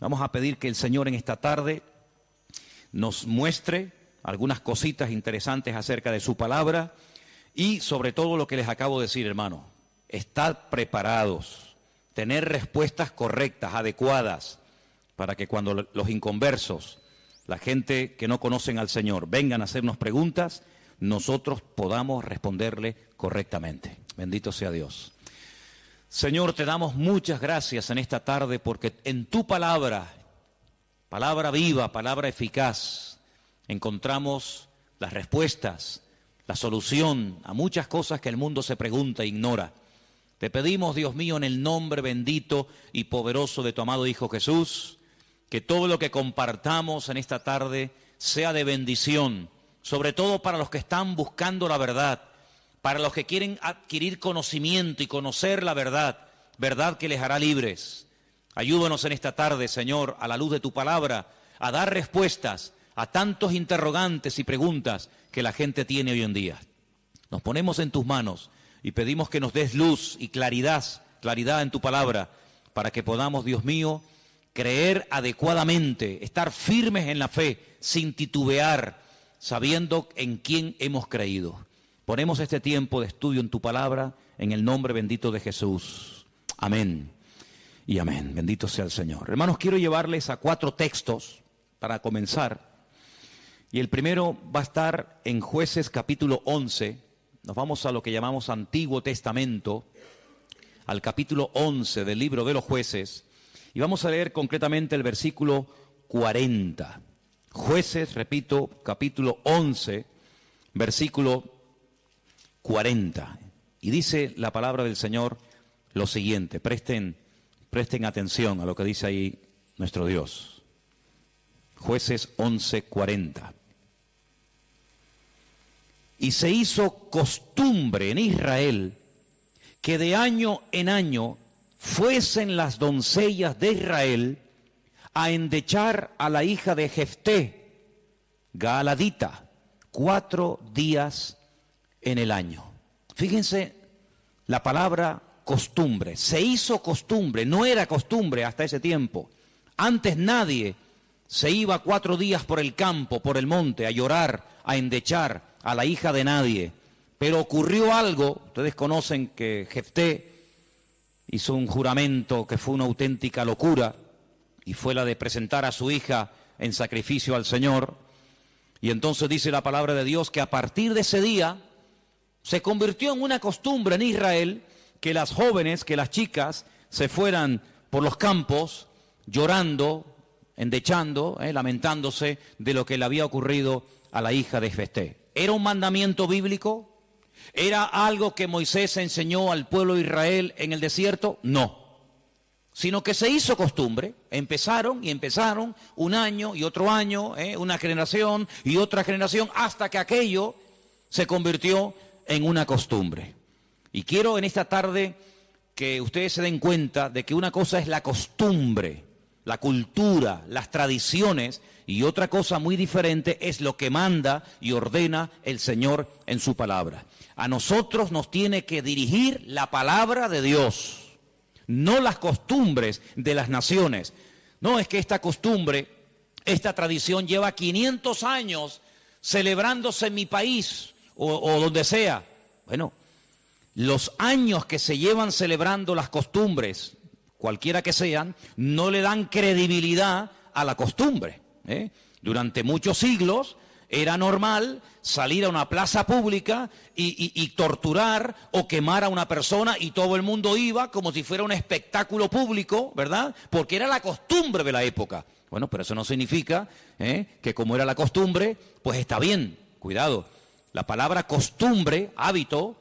Vamos a pedir que el Señor en esta tarde nos muestre algunas cositas interesantes acerca de su palabra y sobre todo lo que les acabo de decir, hermano. Estad preparados, tener respuestas correctas, adecuadas, para que cuando los inconversos, la gente que no conocen al Señor, vengan a hacernos preguntas, nosotros podamos responderle correctamente. Bendito sea Dios. Señor, te damos muchas gracias en esta tarde porque en tu palabra, palabra viva, palabra eficaz, encontramos las respuestas, la solución a muchas cosas que el mundo se pregunta e ignora. Te pedimos, Dios mío, en el nombre bendito y poderoso de tu amado Hijo Jesús, que todo lo que compartamos en esta tarde sea de bendición, sobre todo para los que están buscando la verdad, para los que quieren adquirir conocimiento y conocer la verdad, verdad que les hará libres. Ayúdanos en esta tarde, Señor, a la luz de tu palabra, a dar respuestas a tantos interrogantes y preguntas que la gente tiene hoy en día. Nos ponemos en tus manos y pedimos que nos des luz y claridad en tu palabra, para que podamos, Dios mío, creer adecuadamente, estar firmes en la fe, sin titubear, sabiendo en quién hemos creído. Ponemos este tiempo de estudio en tu palabra, en el nombre bendito de Jesús. Amén y amén. Bendito sea el Señor. Hermanos, quiero llevarles a 4 textos para comenzar. Y el primero va a estar en Jueces capítulo 11. Nos vamos a lo que llamamos Antiguo Testamento, al capítulo 11 del libro de los Jueces. Y vamos a leer concretamente el versículo 40. Jueces, repito, capítulo 11, versículo 40. Y dice la palabra del Señor lo siguiente. Presten atención a lo que dice ahí nuestro Dios. Jueces 11, 40. Y se hizo costumbre en Israel que de año en año fuesen las doncellas de Israel a endechar a la hija de Jefté, Gaaladita, 4 días en el año. Fíjense la palabra costumbre. Se hizo costumbre, no era costumbre hasta ese tiempo. Antes nadie se iba 4 días por el campo, por el monte, a llorar, a endechar a la hija de nadie. Pero ocurrió algo, ustedes conocen que Jefté hizo un juramento que fue una auténtica locura, y fue la de presentar a su hija en sacrificio al Señor. Y entonces dice la palabra de Dios que a partir de ese día se convirtió en una costumbre en Israel que las jóvenes, que las chicas se fueran por los campos llorando, endechando, lamentándose de lo que le había ocurrido a la hija de Jefté. ¿Era un mandamiento bíblico? ¿Era algo que Moisés enseñó al pueblo de Israel en el desierto? No. Sino que se hizo costumbre. Empezaron un año y otro año, una generación y otra generación, hasta que aquello se convirtió en una costumbre. Y quiero en esta tarde que ustedes se den cuenta de que una cosa es la costumbre, la cultura, las tradiciones, y otra cosa muy diferente es lo que manda y ordena el Señor en su palabra. A nosotros nos tiene que dirigir la palabra de Dios, no las costumbres de las naciones. No es que esta costumbre, esta tradición lleva 500 años celebrándose en mi país o donde sea. Bueno, los años que se llevan celebrando las costumbres, cualquiera que sean, no le dan credibilidad a la costumbre. Durante muchos siglos era normal salir a una plaza pública y torturar o quemar a una persona, y todo el mundo iba como si fuera un espectáculo público, ¿verdad? Porque era la costumbre de la época. Bueno, pero eso no significa que como era la costumbre, pues está bien. Cuidado, la palabra costumbre, hábito,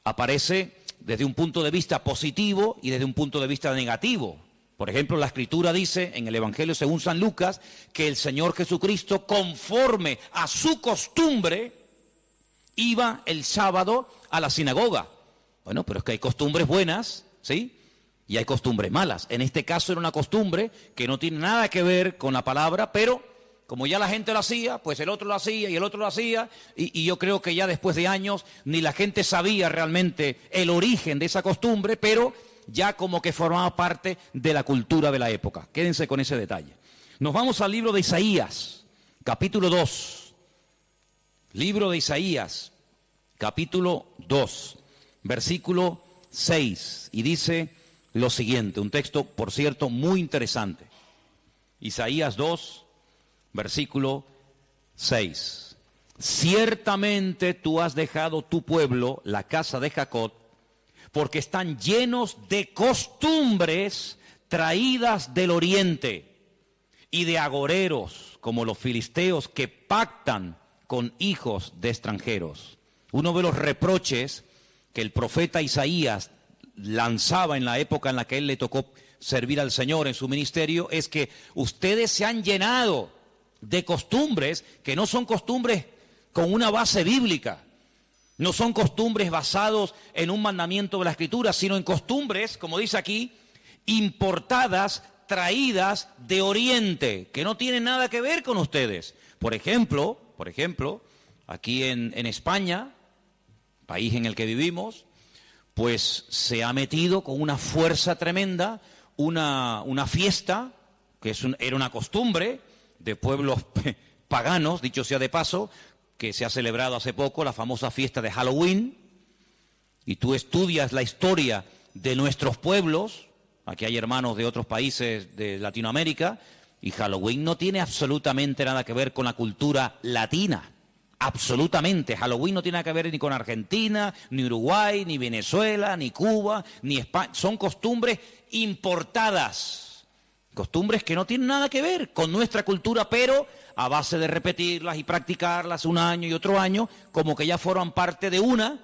aparece desde un punto de vista positivo y desde un punto de vista negativo. Por ejemplo, la Escritura dice en el Evangelio según San Lucas que el Señor Jesucristo, conforme a su costumbre, iba el sábado a la sinagoga. Bueno, pero es que hay costumbres buenas, ¿sí? Y hay costumbres malas. En este caso era una costumbre que no tiene nada que ver con la palabra, pero como ya la gente lo hacía, pues el otro lo hacía y el otro lo hacía, y yo creo que ya después de años ni la gente sabía realmente el origen de esa costumbre, pero ya como que formaba parte de la cultura de la época. Quédense con ese detalle. Nos vamos al libro de Isaías, capítulo 2. Libro de Isaías, capítulo 2, versículo 6. Y dice lo siguiente, un texto, por cierto, muy interesante. Isaías 2, versículo 6. Ciertamente tú has dejado tu pueblo, la casa de Jacob, porque están llenos de costumbres traídas del oriente y de agoreros, como los filisteos que pactan con hijos de extranjeros. Uno de los reproches que el profeta Isaías lanzaba en la época en la que él le tocó servir al Señor en su ministerio es que ustedes se han llenado de costumbres que no son costumbres con una base bíblica, no son costumbres basados en un mandamiento de la Escritura, sino en costumbres, como dice aquí, importadas, traídas de Oriente, que no tienen nada que ver con ustedes. Por ejemplo, aquí en España, país en el que vivimos, pues se ha metido con una fuerza tremenda una fiesta, que era una costumbre de pueblos paganos, dicho sea de paso, que se ha celebrado hace poco, la famosa fiesta de Halloween, y tú estudias la historia de nuestros pueblos, aquí hay hermanos de otros países de Latinoamérica, y Halloween no tiene absolutamente nada que ver con la cultura latina, absolutamente. Halloween no tiene nada que ver ni con Argentina, ni Uruguay, ni Venezuela, ni Cuba, ni España, son costumbres importadas, costumbres que no tienen nada que ver con nuestra cultura, pero a base de repetirlas y practicarlas un año y otro año, como que ya forman parte de una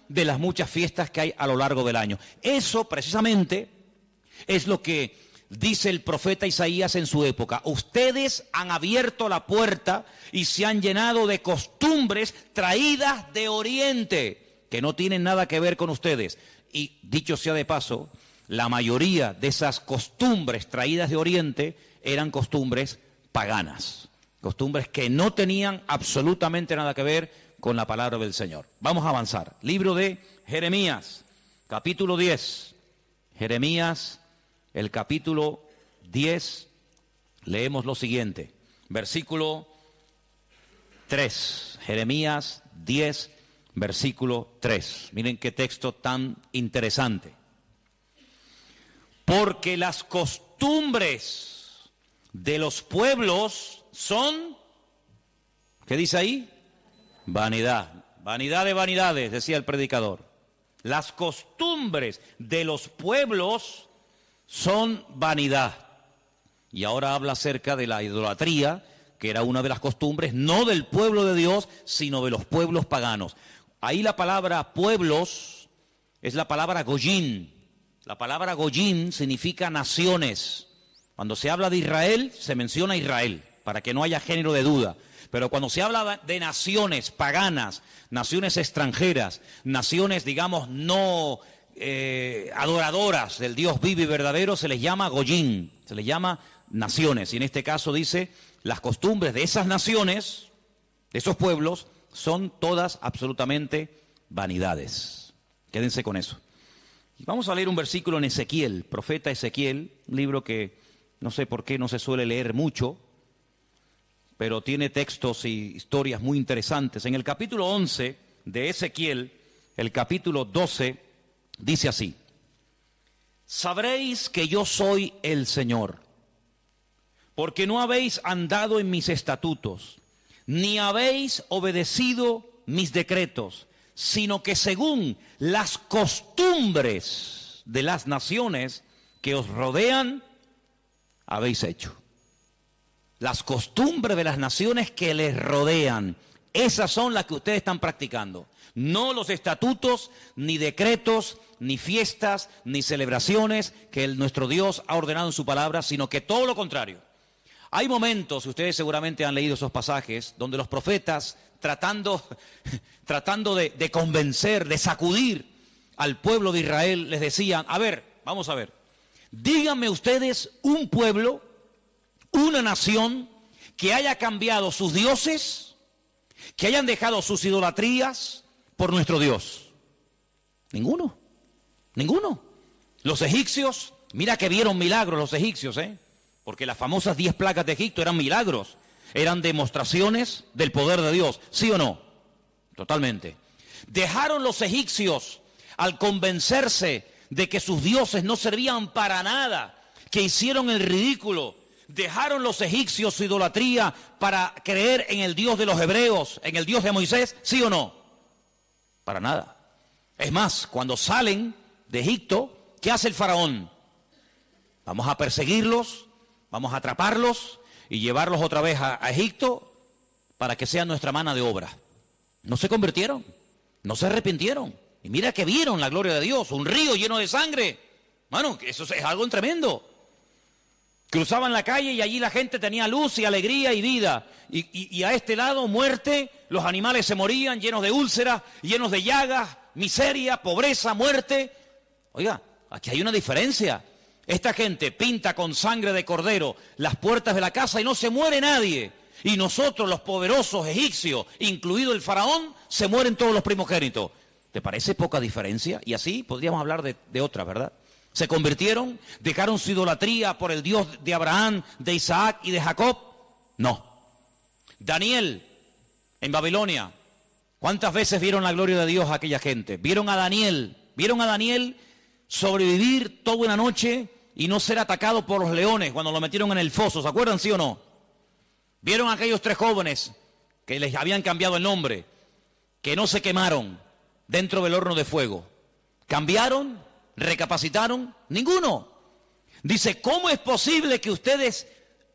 de las muchas fiestas que hay a lo largo del año. Eso precisamente es lo que dice el profeta Isaías en su época. Ustedes han abierto la puerta y se han llenado de costumbres traídas de Oriente, que no tienen nada que ver con ustedes. Y dicho sea de paso, la mayoría de esas costumbres traídas de Oriente eran costumbres paganas, costumbres que no tenían absolutamente nada que ver con la palabra del Señor. Vamos a avanzar. Libro de Jeremías, capítulo 10. Jeremías, el capítulo 10, leemos lo siguiente, versículo 3. Jeremías 10, versículo 3. Miren qué texto tan interesante. Porque las costumbres de los pueblos son, ¿qué dice ahí? Vanidad. Vanidad de vanidades, decía el predicador. Las costumbres de los pueblos son vanidad. Y ahora habla acerca de la idolatría, que era una de las costumbres, no del pueblo de Dios, sino de los pueblos paganos. Ahí la palabra pueblos es la palabra goyín. La palabra goyín significa naciones. Cuando se habla de Israel, se menciona Israel, para que no haya género de duda. Pero cuando se habla de naciones paganas, naciones extranjeras, naciones, digamos, no adoradoras del Dios vivo y verdadero, se les llama goyín, se les llama naciones. Y en este caso dice, las costumbres de esas naciones, de esos pueblos, son todas absolutamente vanidades. Quédense con eso. Vamos a leer un versículo en Ezequiel, profeta Ezequiel, un libro que no sé por qué no se suele leer mucho, pero tiene textos y historias muy interesantes. En el capítulo 11 de Ezequiel, el capítulo 12, dice así: sabréis que yo soy el Señor, porque no habéis andado en mis estatutos, ni habéis obedecido mis decretos, sino que según las costumbres de las naciones que os rodean, habéis hecho. Las costumbres de las naciones que les rodean, esas son las que ustedes están practicando. No los estatutos, ni decretos, ni fiestas, ni celebraciones que nuestro Dios ha ordenado en su palabra, sino que todo lo contrario. Hay momentos, y ustedes seguramente han leído esos pasajes, donde los profetas, tratando de convencer, de sacudir al pueblo de Israel, les decían: a ver, vamos a ver, díganme ustedes un pueblo, una nación que haya cambiado sus dioses, que hayan dejado sus idolatrías por nuestro Dios. Ninguno. Los egipcios, mira que vieron milagros los egipcios, porque las famosas 10 plagas de Egipto eran milagros, eran demostraciones del poder de Dios, ¿sí o no? Totalmente. Dejaron los egipcios al convencerse de que sus dioses no servían para nada, que hicieron el ridículo. Dejaron los egipcios su idolatría para creer en el Dios de los hebreos, en el Dios de Moisés, ¿sí o no? Para nada. Es más, cuando salen de Egipto, ¿qué hace el faraón? Vamos a perseguirlos, vamos a atraparlos y llevarlos otra vez a Egipto para que sean nuestra mano de obra. No se convirtieron, no se arrepintieron. Y mira que vieron la gloria de Dios, un río lleno de sangre. Bueno, eso es algo tremendo. Cruzaban la calle y allí la gente tenía luz y alegría y vida. Y a este lado, muerte, los animales se morían llenos de úlceras, llenos de llagas, miseria, pobreza, muerte. Oiga, aquí hay una diferencia. Esta gente pinta con sangre de cordero las puertas de la casa y no se muere nadie. Y nosotros, los poderosos egipcios, incluido el faraón, se mueren todos los primogénitos. ¿Te parece poca diferencia? Y así podríamos hablar de otras, ¿verdad? Se convirtieron, dejaron su idolatría por el Dios de Abraham, de Isaac y de Jacob. No. Daniel, en Babilonia, ¿cuántas veces vieron la gloria de Dios a aquella gente? Vieron a Daniel sobrevivir toda una noche y no ser atacado por los leones cuando lo metieron en el foso. ¿Se acuerdan, sí o no? Vieron a aquellos 3 jóvenes que les habían cambiado el nombre, que no se quemaron dentro del horno de fuego. ¿Cambiaron? ¿Recapacitaron? Ninguno. Dice, ¿cómo es posible que ustedes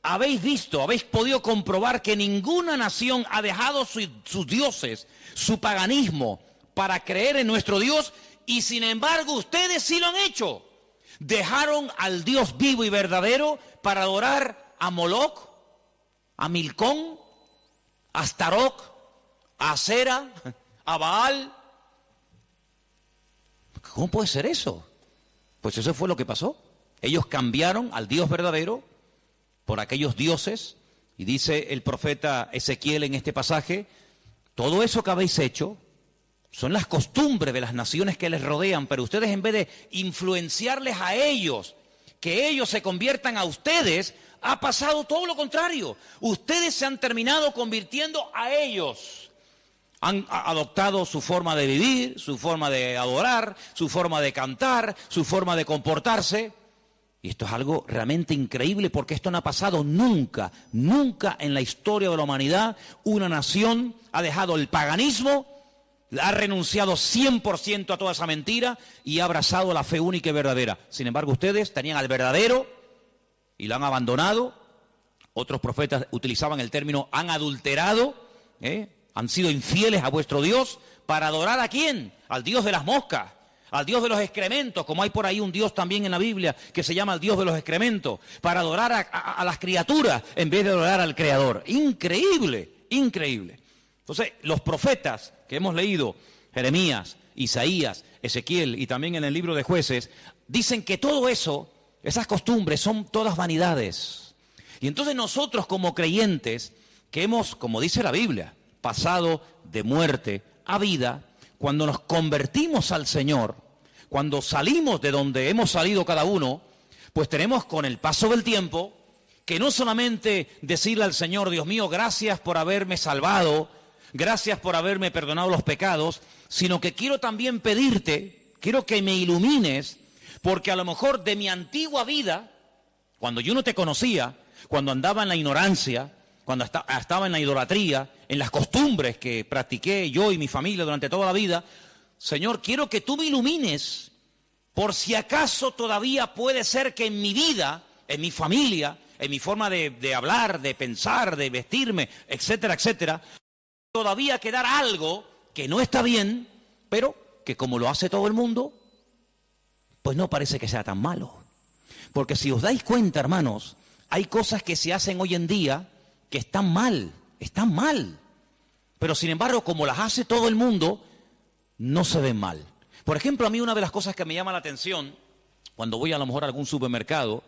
habéis podido comprobar que ninguna nación ha dejado sus dioses, su paganismo, para creer en nuestro Dios, y sin embargo ustedes sí lo han hecho? Dejaron al Dios vivo y verdadero para adorar a Moloch, a Milcón, a Astaroth, a Acera, a Baal. ¿Cómo puede ser eso? Pues eso fue lo que pasó. Ellos cambiaron al Dios verdadero por aquellos dioses, y dice el profeta Ezequiel en este pasaje, todo eso que habéis hecho son las costumbres de las naciones que les rodean, pero ustedes, en vez de influenciarles a ellos, que ellos se conviertan a ustedes, ha pasado todo lo contrario. Ustedes se han terminado convirtiendo a ellos. Han adoptado su forma de vivir, su forma de adorar, su forma de cantar, su forma de comportarse. Y esto es algo realmente increíble, porque esto no ha pasado nunca, nunca en la historia de la humanidad. Una nación ha dejado el paganismo, ha renunciado 100% a toda esa mentira y ha abrazado la fe única y verdadera. Sin embargo, ustedes tenían al verdadero y lo han abandonado. Otros profetas utilizaban el término han adulterado, han sido infieles a vuestro Dios para adorar ¿a quién? Al Dios de las moscas, al Dios de los excrementos, como hay por ahí un Dios también en la Biblia que se llama el Dios de los excrementos, para adorar a las criaturas en vez de adorar al Creador. Increíble, increíble. Entonces, los profetas que hemos leído, Jeremías, Isaías, Ezequiel y también en el libro de Jueces, dicen que todo eso, esas costumbres son todas vanidades. Y entonces nosotros como creyentes, que hemos, como dice la Biblia, pasado de muerte a vida, cuando nos convertimos al Señor, cuando salimos de donde hemos salido cada uno, pues tenemos con el paso del tiempo que no solamente decirle al Señor, Dios mío, gracias por haberme salvado, gracias por haberme perdonado los pecados, sino que quiero también pedirte, quiero que me ilumines, porque a lo mejor de mi antigua vida, cuando yo no te conocía, cuando andaba en la ignorancia, cuando estaba en la idolatría, en las costumbres que practiqué yo y mi familia durante toda la vida, Señor, quiero que tú me ilumines, por si acaso todavía puede ser que en mi vida, en mi familia, en mi forma de hablar, de pensar, de vestirme, etcétera, etcétera, todavía quedar algo que no está bien, pero que como lo hace todo el mundo, pues no parece que sea tan malo. Porque si os dais cuenta, hermanos, hay cosas que se hacen hoy en día que están mal, pero sin embargo, como las hace todo el mundo, no se ven mal. Por ejemplo, a mí una de las cosas que me llama la atención, cuando voy a lo mejor a algún supermercado,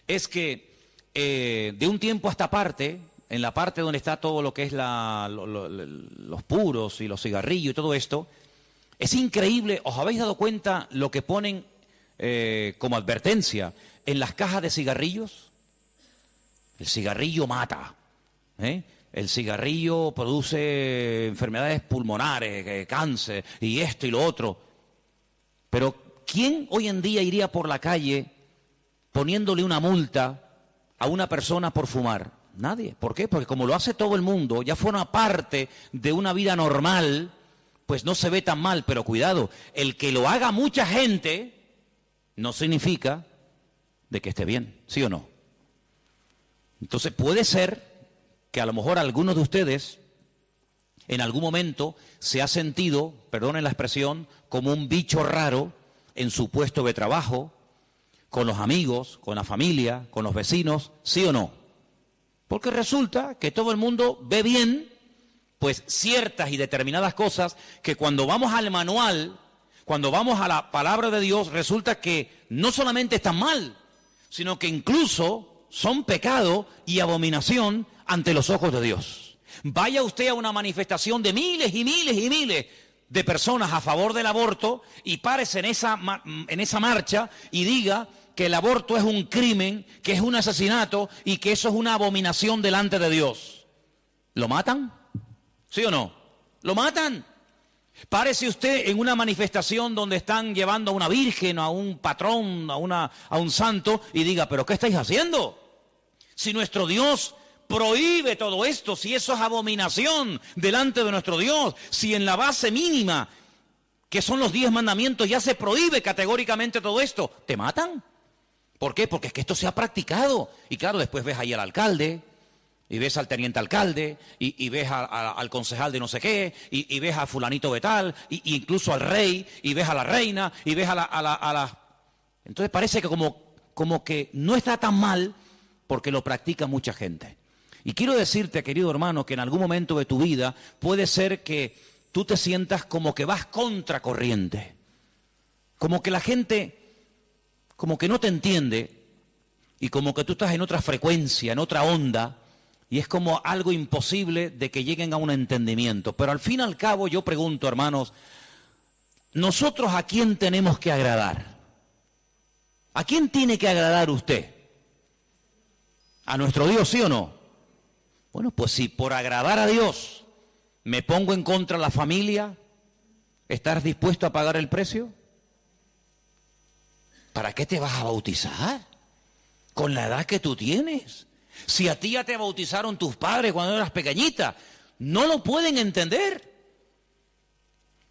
es que de un tiempo a esta parte, en la parte donde está todo lo que es los puros y los cigarrillos y todo esto, es increíble. ¿Os habéis dado cuenta lo que ponen como advertencia, en las cajas de cigarrillos, el cigarrillo mata, ¿eh? El cigarrillo produce enfermedades pulmonares, cáncer, y esto y lo otro. Pero ¿quién hoy en día iría por la calle poniéndole una multa a una persona por fumar? Nadie. ¿Por qué? Porque como lo hace todo el mundo, ya forma parte de una vida normal, pues no se ve tan mal. Pero cuidado, el que lo haga mucha gente no significa de que esté bien, ¿sí o no? Entonces puede ser que a lo mejor algunos de ustedes en algún momento se ha sentido, perdonen la expresión, como un bicho raro en su puesto de trabajo, con los amigos, con la familia, con los vecinos, ¿sí o no? Porque resulta que todo el mundo ve bien, pues ciertas y determinadas cosas que cuando vamos al manual, cuando vamos a la palabra de Dios, resulta que no solamente están mal, sino que incluso son pecado y abominación ante los ojos de Dios. Vaya usted a una manifestación de miles y miles y miles de personas a favor del aborto y párese en esa marcha y diga que el aborto es un crimen, que es un asesinato y que eso es una abominación delante de Dios. ¿Lo matan? ¿Sí o no? ¿Lo matan? Párese usted en una manifestación donde están llevando a una virgen, a un patrón, a un santo y diga, ¿pero qué estáis haciendo? Si nuestro Dios prohíbe todo esto, si eso es abominación delante de nuestro Dios, si en la base mínima, que son los 10 mandamientos, ya se prohíbe categóricamente todo esto, ¿te matan? ¿Por qué? Porque es que esto se ha practicado. Y claro, después ves ahí al alcalde, y ves al teniente alcalde, y ves al concejal de no sé qué, y ves a fulanito de tal, y incluso al rey, y ves a la reina, y ves a la... Entonces parece que como que no está tan mal porque lo practica mucha gente. Y quiero decirte, querido hermano, que en algún momento de tu vida puede ser que tú te sientas como que vas contracorriente, como que la gente como que no te entiende y como que tú estás en otra frecuencia, en otra onda, y es como algo imposible de que lleguen a un entendimiento. Pero al fin y al cabo yo pregunto, hermanos, ¿nosotros a quién tenemos que agradar? ¿A quién tiene que agradar usted? ¿A nuestro Dios, sí o no? Bueno, pues si por agradar a Dios me pongo en contra de la familia, ¿estás dispuesto a pagar el precio? ¿Para qué te vas a bautizar? Con la edad que tú tienes. Si a ti ya te bautizaron tus padres cuando eras pequeñita, no lo pueden entender.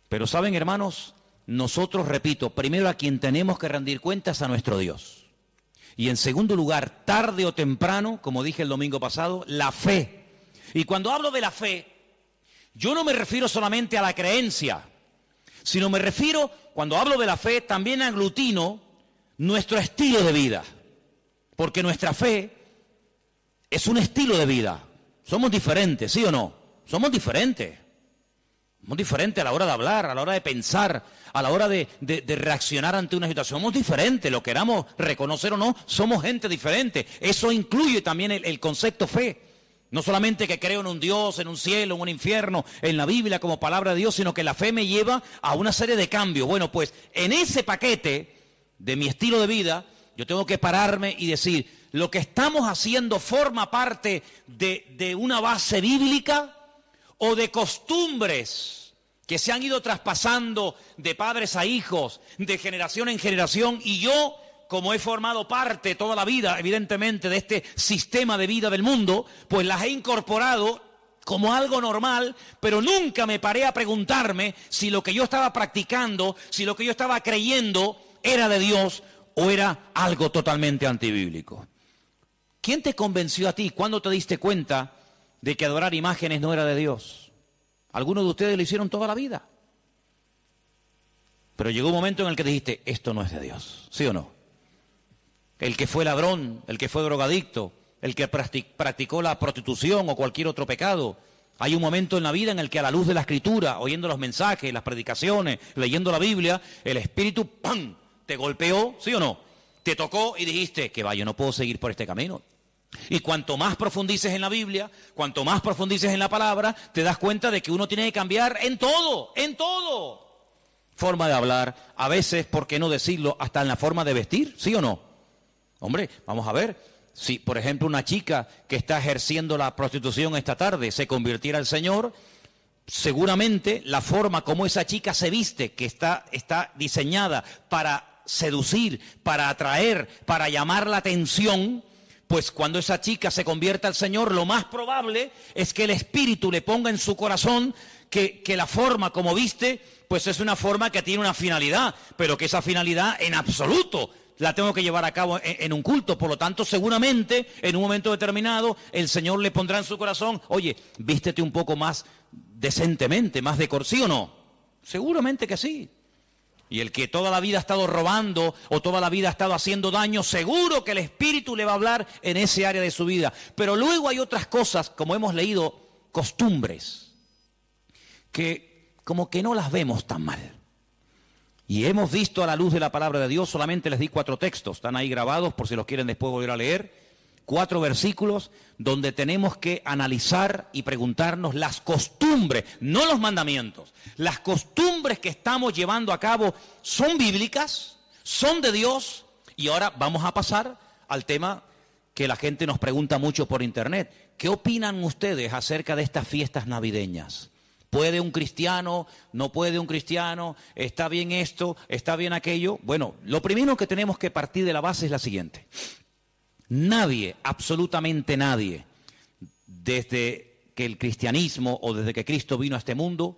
Pero saben, hermanos, nosotros, repito, primero a quien tenemos que rendir cuentas a nuestro Dios. Y en segundo lugar, tarde o temprano, como dije el domingo pasado, la fe. Y cuando hablo de la fe, yo no me refiero solamente a la creencia, sino me refiero, cuando hablo de la fe, también aglutino nuestro estilo de vida. Porque nuestra fe es un estilo de vida. Somos diferentes, ¿sí o no? Somos diferentes. Somos diferentes a la hora de hablar, a la hora de pensar, a la hora de reaccionar ante una situación. Somos diferentes, lo queramos reconocer o no, somos gente diferente. Eso incluye también el concepto fe. No solamente que creo en un Dios, en un cielo, en un infierno, en la Biblia como palabra de Dios, sino que la fe me lleva a una serie de cambios. Bueno, pues en ese paquete de mi estilo de vida, yo tengo que pararme y decir, ¿lo que estamos haciendo forma parte de una base bíblica o de costumbres que se han ido traspasando de padres a hijos, de generación en generación, y yo, como he formado parte toda la vida, evidentemente, de este sistema de vida del mundo, pues las he incorporado como algo normal, pero nunca me paré a preguntarme si lo que yo estaba practicando, si lo que yo estaba creyendo era de Dios o era algo totalmente antibíblico. ¿Quién te convenció a ti? ¿Cuándo te diste cuenta de que adorar imágenes no era de Dios? Algunos de ustedes lo hicieron toda la vida. Pero llegó un momento en el que dijiste, esto no es de Dios, ¿sí o no? El que fue ladrón, el que fue drogadicto, el que practicó la prostitución o cualquier otro pecado. Hay un momento en la vida en el que a la luz de la Escritura, oyendo los mensajes, las predicaciones, leyendo la Biblia, el Espíritu, ¡pam!, te golpeó, ¿sí o no? Te tocó y dijiste, que va, yo no puedo seguir por este camino. Y cuanto más profundices en la Biblia, cuanto más profundices en la palabra, te das cuenta de que uno tiene que cambiar en todo, en todo. forma de hablar, a veces, ¿por qué no decirlo?, hasta en la forma de vestir, ¿sí o no? Hombre, vamos a ver, si por ejemplo una chica que está ejerciendo la prostitución esta tarde se convirtiera al Señor, seguramente la forma como esa chica se viste, que está diseñada para seducir, para atraer, para llamar la atención, pues cuando esa chica se convierta al Señor, lo más probable es que el Espíritu le ponga en su corazón que la forma como viste, pues es una forma que tiene una finalidad, pero que esa finalidad en absoluto la tengo que llevar a cabo en un culto. Por lo tanto, seguramente, en un momento determinado, el Señor le pondrá en su corazón, oye, vístete un poco más decentemente, más ¿sí o no? Seguramente que sí. Y el que toda la vida ha estado robando o toda la vida ha estado haciendo daño, seguro que el Espíritu le va a hablar en ese área de su vida. Pero luego hay otras cosas, como hemos leído, costumbres, que como que no las vemos tan mal. Y hemos visto a la luz de la palabra de Dios, solamente les di 4 textos, están ahí grabados por si los quieren después volver a leer, 4 versículos donde tenemos que analizar y preguntarnos las costumbres, no los mandamientos, las costumbres que estamos llevando a cabo, ¿son bíblicas? ¿Son de Dios? Y ahora vamos a pasar al tema que la gente nos pregunta mucho por internet. ¿Qué opinan ustedes acerca de estas fiestas navideñas? ¿Puede un cristiano? ¿No puede un cristiano? ¿Está bien esto? ¿Está bien aquello? Bueno, lo primero que tenemos que partir de la base es la siguiente. Nadie, absolutamente nadie, desde que el cristianismo o desde que Cristo vino a este mundo,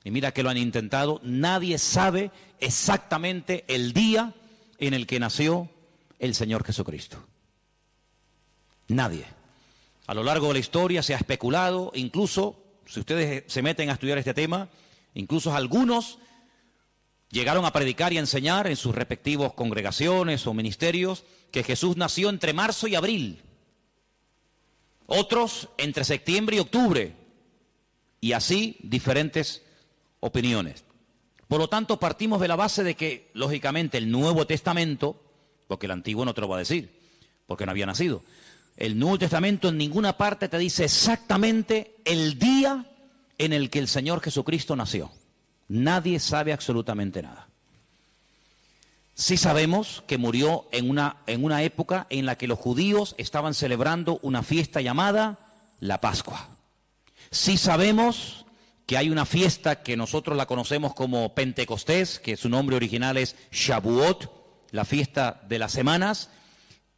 y mira que lo han intentado, nadie sabe exactamente el día en el que nació el Señor Jesucristo. Nadie. A lo largo de la historia se ha especulado, incluso, si ustedes se meten a estudiar este tema, incluso algunos llegaron a predicar y a enseñar en sus respectivos congregaciones o ministerios que Jesús nació entre marzo y abril. Otros entre septiembre y octubre. Y así diferentes opiniones. Por lo tanto, partimos de la base de que, lógicamente, el Nuevo Testamento, porque el Antiguo no te lo va a decir, porque no había nacido, el Nuevo Testamento en ninguna parte te dice exactamente el día en el que el Señor Jesucristo nació. Nadie sabe absolutamente nada. Sí sabemos que murió en una época en la que los judíos estaban celebrando una fiesta llamada la Pascua. Sí sabemos que hay una fiesta que nosotros la conocemos como Pentecostés, que su nombre original es Shavuot, la fiesta de las semanas,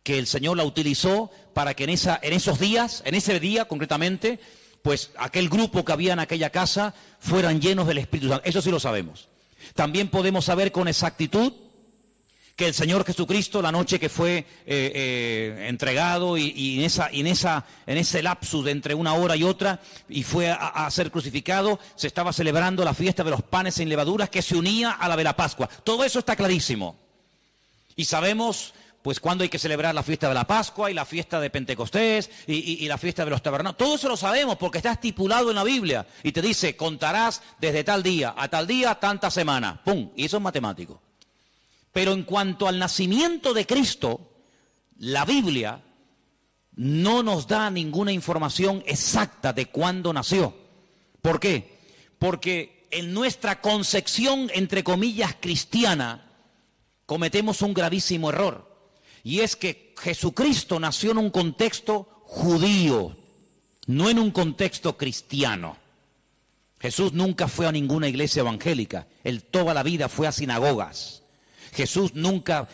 que el Señor la utilizó para que en ese día concretamente, pues aquel grupo que había en aquella casa fueran llenos del Espíritu Santo. Eso sí lo sabemos. También podemos saber con exactitud que el Señor Jesucristo, la noche que fue entregado y en ese lapsus de entre una hora y otra, y fue a ser crucificado, se estaba celebrando la fiesta de los panes sin levaduras que se unía a la de la Pascua. Todo eso está clarísimo. Y sabemos pues cuándo hay que celebrar la fiesta de la Pascua y la fiesta de Pentecostés y la fiesta de los tabernáculos. Todo eso lo sabemos porque está estipulado en la Biblia. Y te dice, contarás desde tal día a tal día, tanta semana. ¡Pum! Y eso es matemático. Pero en cuanto al nacimiento de Cristo, la Biblia no nos da ninguna información exacta de cuándo nació. ¿Por qué? Porque en nuestra concepción, entre comillas, cristiana, cometemos un gravísimo error. Y es que Jesucristo nació en un contexto judío, no en un contexto cristiano. Jesús nunca fue a ninguna iglesia evangélica, él toda la vida fue a sinagogas. Jesús nunca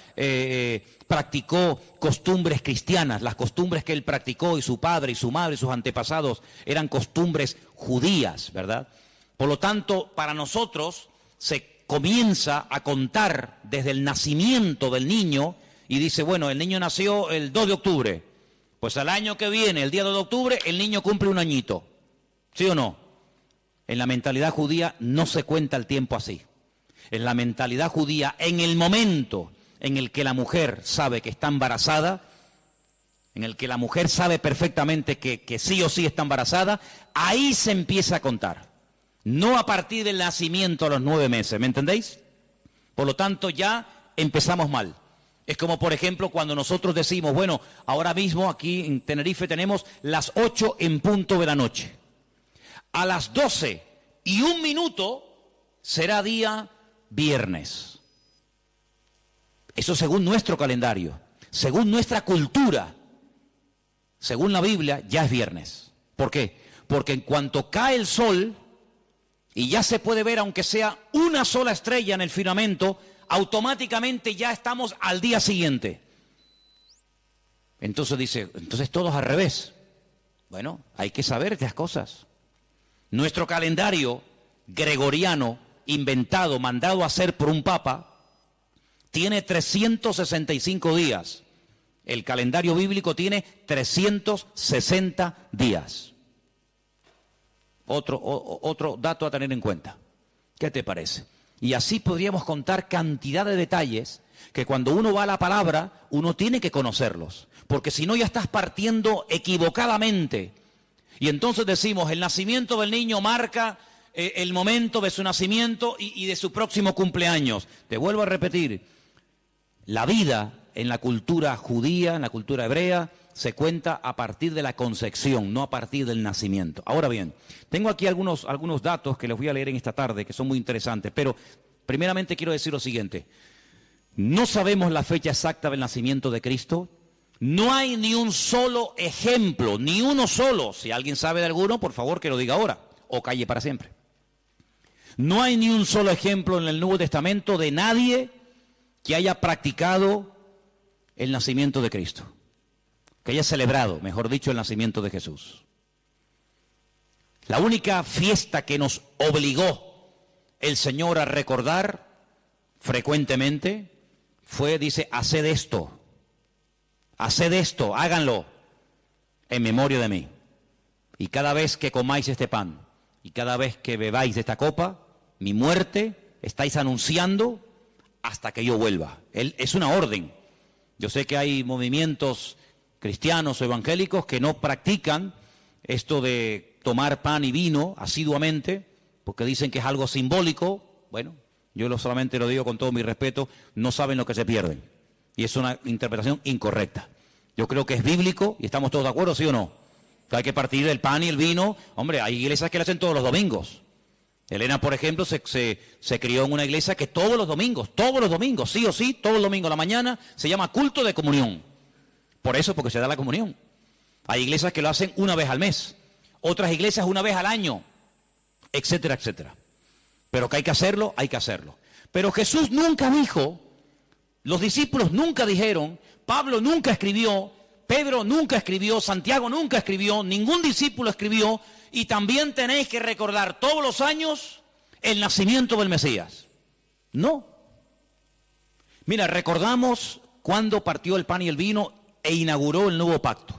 practicó costumbres cristianas, las costumbres que él practicó y su padre y su madre y sus antepasados eran costumbres judías, ¿verdad? Por lo tanto, para nosotros se comienza a contar desde el nacimiento del niño. Y dice, bueno, el niño nació el 2 de octubre. Pues al año que viene, el día 2 de octubre, el niño cumple un añito. ¿Sí o no? En la mentalidad judía no se cuenta el tiempo así. En la mentalidad judía, en el momento en el que la mujer sabe que está embarazada, en el que la mujer sabe perfectamente que sí o sí está embarazada, ahí se empieza a contar. No a partir del nacimiento a los 9 meses, ¿me entendéis? Por lo tanto, ya empezamos mal. Es como, por ejemplo, cuando nosotros decimos, bueno, ahora mismo aquí en Tenerife tenemos las 8 en punto de la noche. A las 12:01 será día viernes. Eso según nuestro calendario, según nuestra cultura, según la Biblia, ya es viernes. ¿Por qué? Porque en cuanto cae el sol y ya se puede ver, aunque sea una sola estrella en el firmamento, automáticamente ya estamos al día siguiente. Entonces dice, entonces todos al revés. Bueno, hay que saber estas cosas. Nuestro calendario gregoriano, inventado, mandado a hacer por un papa, tiene 365 días. El calendario bíblico tiene 360 días. Otro dato a tener en cuenta. ¿Qué te parece? Y así podríamos contar cantidad de detalles que cuando uno va a la palabra, uno tiene que conocerlos. Porque si no ya estás partiendo equivocadamente. Y entonces decimos, el nacimiento del niño marca el momento de su nacimiento y de su próximo cumpleaños. Te vuelvo a repetir, la vida en la cultura judía, en la cultura hebrea, se cuenta a partir de la concepción, no a partir del nacimiento. Ahora bien, tengo aquí algunos datos que les voy a leer en esta tarde, que son muy interesantes, pero primeramente quiero decir lo siguiente. No sabemos la fecha exacta del nacimiento de Cristo. No hay ni un solo ejemplo, ni uno solo. Si alguien sabe de alguno, por favor que lo diga ahora, o calle para siempre. No hay ni un solo ejemplo en el Nuevo Testamento de nadie que haya practicado el nacimiento de Cristo, que haya celebrado, mejor dicho, el nacimiento de Jesús. La única fiesta que nos obligó el Señor a recordar frecuentemente fue, dice, haced esto, háganlo en memoria de mí. Y cada vez que comáis este pan y cada vez que bebáis de esta copa, mi muerte, estáis anunciando hasta que yo vuelva. Es una orden. Yo sé que hay movimientos cristianos o evangélicos que no practican esto de tomar pan y vino asiduamente, porque dicen que es algo simbólico. Bueno, yo solamente lo digo con todo mi respeto, no saben lo que se pierden. Y es una interpretación incorrecta. Yo creo que es bíblico y estamos todos de acuerdo, ¿sí o no? Que hay que partir el pan y el vino. Hombre, hay iglesias que lo hacen todos los domingos. Elena, por ejemplo, se crió en una iglesia que todos los domingos, sí o sí, todos los domingos a la mañana, se llama culto de comunión. Por eso, porque se da la comunión. Hay iglesias que lo hacen una vez al mes, otras iglesias una vez al año, etcétera, etcétera. Pero que hay que hacerlo, hay que hacerlo. Pero Jesús nunca dijo, los discípulos nunca dijeron, Pablo nunca escribió, Pedro nunca escribió, Santiago nunca escribió, ningún discípulo escribió, y también tenéis que recordar todos los años el nacimiento del Mesías. No. Mira, recordamos cuando partió el pan y el vino e inauguró el nuevo pacto.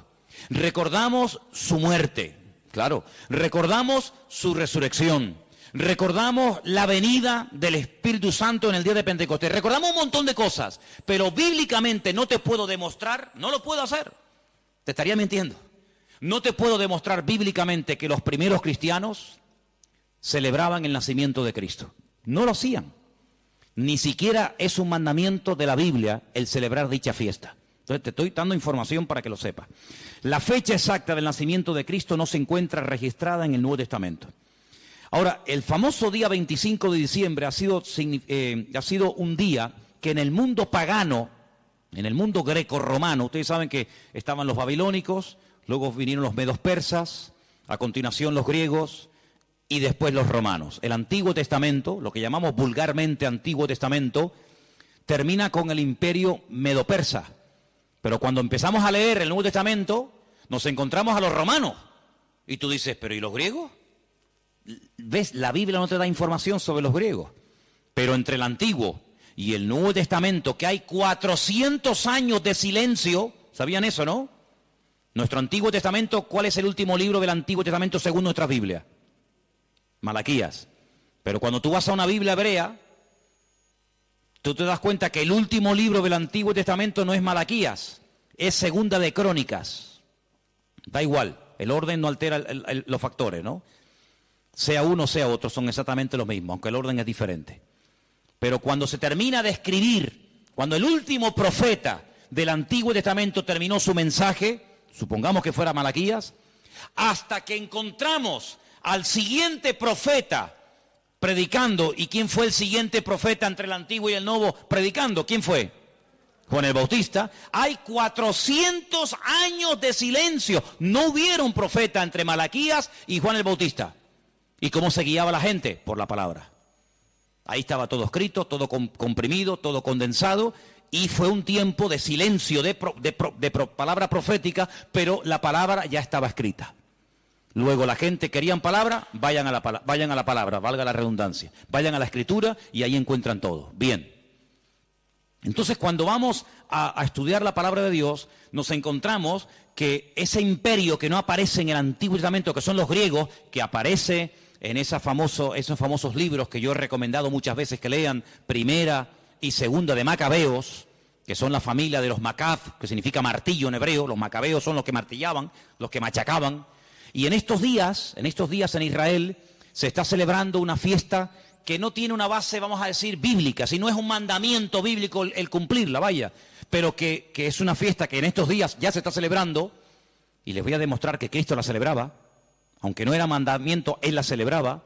Recordamos su muerte, claro. Recordamos su resurrección. Recordamos la venida del Espíritu Santo en el día de Pentecostés. Recordamos un montón de cosas, pero bíblicamente no te puedo demostrar, no lo puedo hacer. Te estaría mintiendo. No te puedo demostrar bíblicamente que los primeros cristianos celebraban el nacimiento de Cristo. No lo hacían. Ni siquiera es un mandamiento de la Biblia el celebrar dicha fiesta. Entonces te estoy dando información para que lo sepas. La fecha exacta del nacimiento de Cristo no se encuentra registrada en el Nuevo Testamento. Ahora, el famoso día 25 de diciembre ha sido un día que en el mundo pagano, en el mundo greco-romano, ustedes saben que estaban los babilónicos, luego vinieron los medos persas, a continuación los griegos y después los romanos. El Antiguo Testamento, lo que llamamos vulgarmente Antiguo Testamento, termina con el imperio medo-persa. Pero cuando empezamos a leer el Nuevo Testamento, nos encontramos a los romanos. Y tú dices, ¿pero y los griegos? ¿Ves? La Biblia no te da información sobre los griegos. Pero entre el Antiguo y el Nuevo Testamento, que hay 400 años de silencio, ¿sabían eso, no? Nuestro Antiguo Testamento, ¿cuál es el último libro del Antiguo Testamento según nuestra Biblia? Malaquías. Pero cuando tú vas a una Biblia hebrea, tú te das cuenta que el último libro del Antiguo Testamento no es Malaquías, es Segunda de Crónicas. Da igual, el orden no altera los factores, ¿no? Sea uno, sea otro, son exactamente los mismos, aunque el orden es diferente. Pero cuando se termina de escribir, cuando el último profeta del Antiguo Testamento terminó su mensaje, supongamos que fuera Malaquías, hasta que encontramos al siguiente profeta predicando. ¿Y quién fue el siguiente profeta entre el Antiguo y el Nuevo predicando? ¿Quién fue? Juan el Bautista. Hay 400 años de silencio. No hubieron profeta entre Malaquías y Juan el Bautista. ¿Y cómo se guiaba la gente? Por la palabra. Ahí estaba todo escrito, todo comprimido, todo condensado. Y fue un tiempo de silencio, de palabra profética, pero la palabra ya estaba escrita. Luego la gente querían palabra, vayan a la palabra, valga la redundancia. Vayan a la escritura y ahí encuentran todo. Bien. Entonces, cuando vamos a estudiar la palabra de Dios, nos encontramos que ese imperio que no aparece en el Antiguo Testamento, que son los griegos, que aparece en esos famosos libros que yo he recomendado muchas veces que lean, Primera y Segunda de Macabeos, que son la familia de los Macab, que significa martillo en hebreo. Los macabeos son los que martillaban, los que machacaban. Y en estos días en Israel se está celebrando una fiesta que no tiene una base, vamos a decir, bíblica, sino es un mandamiento bíblico el cumplirla, vaya, pero que es una fiesta que en estos días ya se está celebrando, y les voy a demostrar que Cristo la celebraba, aunque no era mandamiento, Él la celebraba,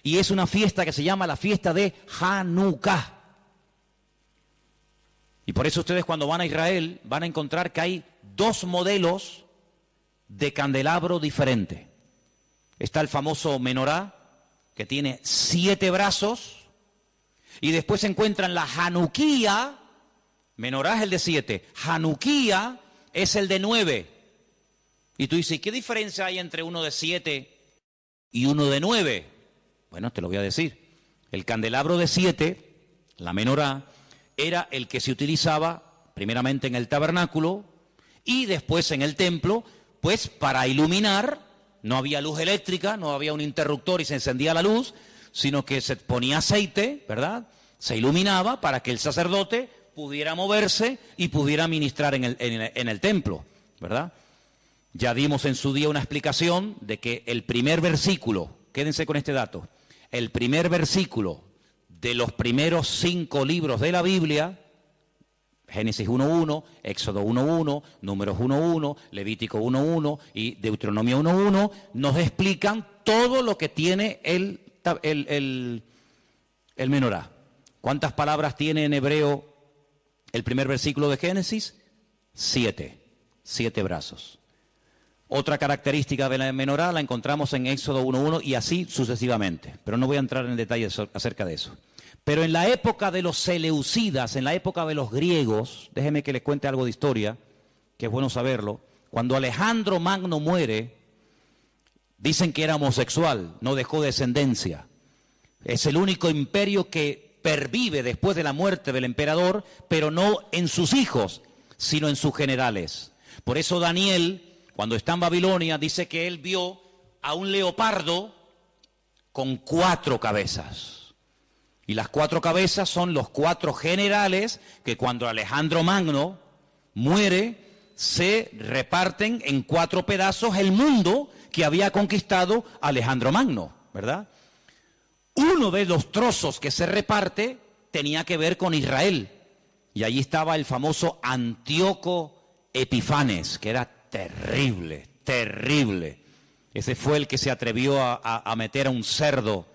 y es una fiesta que se llama la fiesta de Hanukkah. Y por eso ustedes cuando van a Israel van a encontrar que hay 2 modelos de candelabro diferentes. Está el famoso menorá, que tiene 7 brazos, y después se encuentran la Hanukkía. Menorá es el de 7, Hanukkía es el de 9. Y tú dices, ¿qué diferencia hay entre uno de 7 y uno de 9? Bueno, te lo voy a decir. El candelabro de 7, la menorá, era el que se utilizaba primeramente en el tabernáculo y después en el templo, pues para iluminar. No había luz eléctrica, no había un interruptor y se encendía la luz, sino que se ponía aceite, ¿verdad? Se iluminaba para que el sacerdote pudiera moverse y pudiera ministrar en el templo, ¿verdad? Ya dimos en su día una explicación de que el primer versículo, quédense con este dato, el primer versículo de los primeros 5 libros de la Biblia, Génesis 1.1, Éxodo 1.1, Números 1.1, Levítico 1.1 y Deuteronomio 1.1, nos explican todo lo que tiene el menorá. ¿Cuántas palabras tiene en hebreo el primer versículo de Génesis? 7 brazos. Otra característica de la menorá la encontramos en Éxodo 1.1 y así sucesivamente, pero no voy a entrar en detalles acerca de eso. Pero en la época de los seleucidas, en la época de los griegos, déjeme que les cuente algo de historia, que es bueno saberlo. Cuando Alejandro Magno muere, dicen que era homosexual, no dejó descendencia. Es el único imperio que pervive después de la muerte del emperador, pero no en sus hijos, sino en sus generales. Por eso Daniel, cuando está en Babilonia, dice que él vio a un leopardo con 4 cabezas. Y las 4 cabezas son los 4 generales que cuando Alejandro Magno muere, se reparten en 4 pedazos el mundo que había conquistado Alejandro Magno, ¿verdad? Uno de los trozos que se reparte tenía que ver con Israel. Y allí estaba el famoso Antíoco Epifanes, que era terrible, terrible. Ese fue el que se atrevió a meter a un cerdo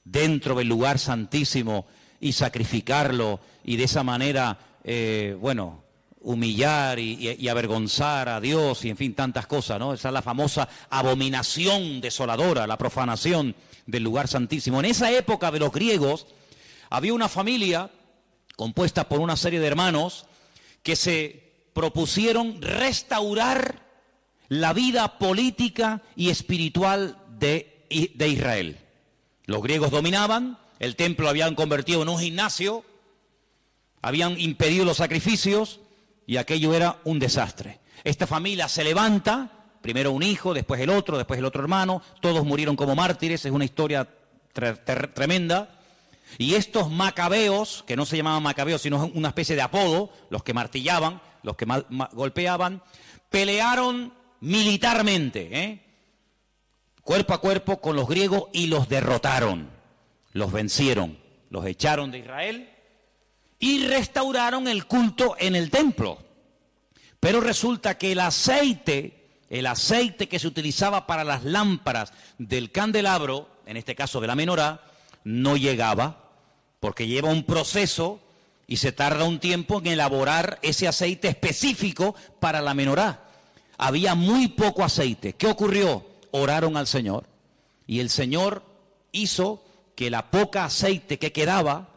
dentro del lugar santísimo y sacrificarlo y de esa manera, humillar y avergonzar a Dios y en fin, tantas cosas, ¿no? Esa es la famosa abominación desoladora, la profanación del lugar santísimo. En esa época de los griegos había una familia compuesta por una serie de hermanos que se propusieron restaurar la vida política y espiritual de Israel. Los griegos dominaban, el templo lo habían convertido en un gimnasio, habían impedido los sacrificios y aquello era un desastre. Esta familia se levanta, primero un hijo, después el otro hermano, todos murieron como mártires, es una historia tremenda. Y estos macabeos, que no se llamaban macabeos, sino una especie de apodo, los que martillaban, los que golpeaban, pelearon militarmente, cuerpo a cuerpo con los griegos y los derrotaron, los vencieron, los echaron de Israel y restauraron el culto en el templo. Pero resulta que el aceite que se utilizaba para las lámparas del candelabro, en este caso de la menorá, no llegaba, porque lleva un proceso y se tarda un tiempo en elaborar ese aceite específico para la menorá. Había muy poco aceite. ¿Qué ocurrió? Oraron al Señor y el Señor hizo que la poca aceite que quedaba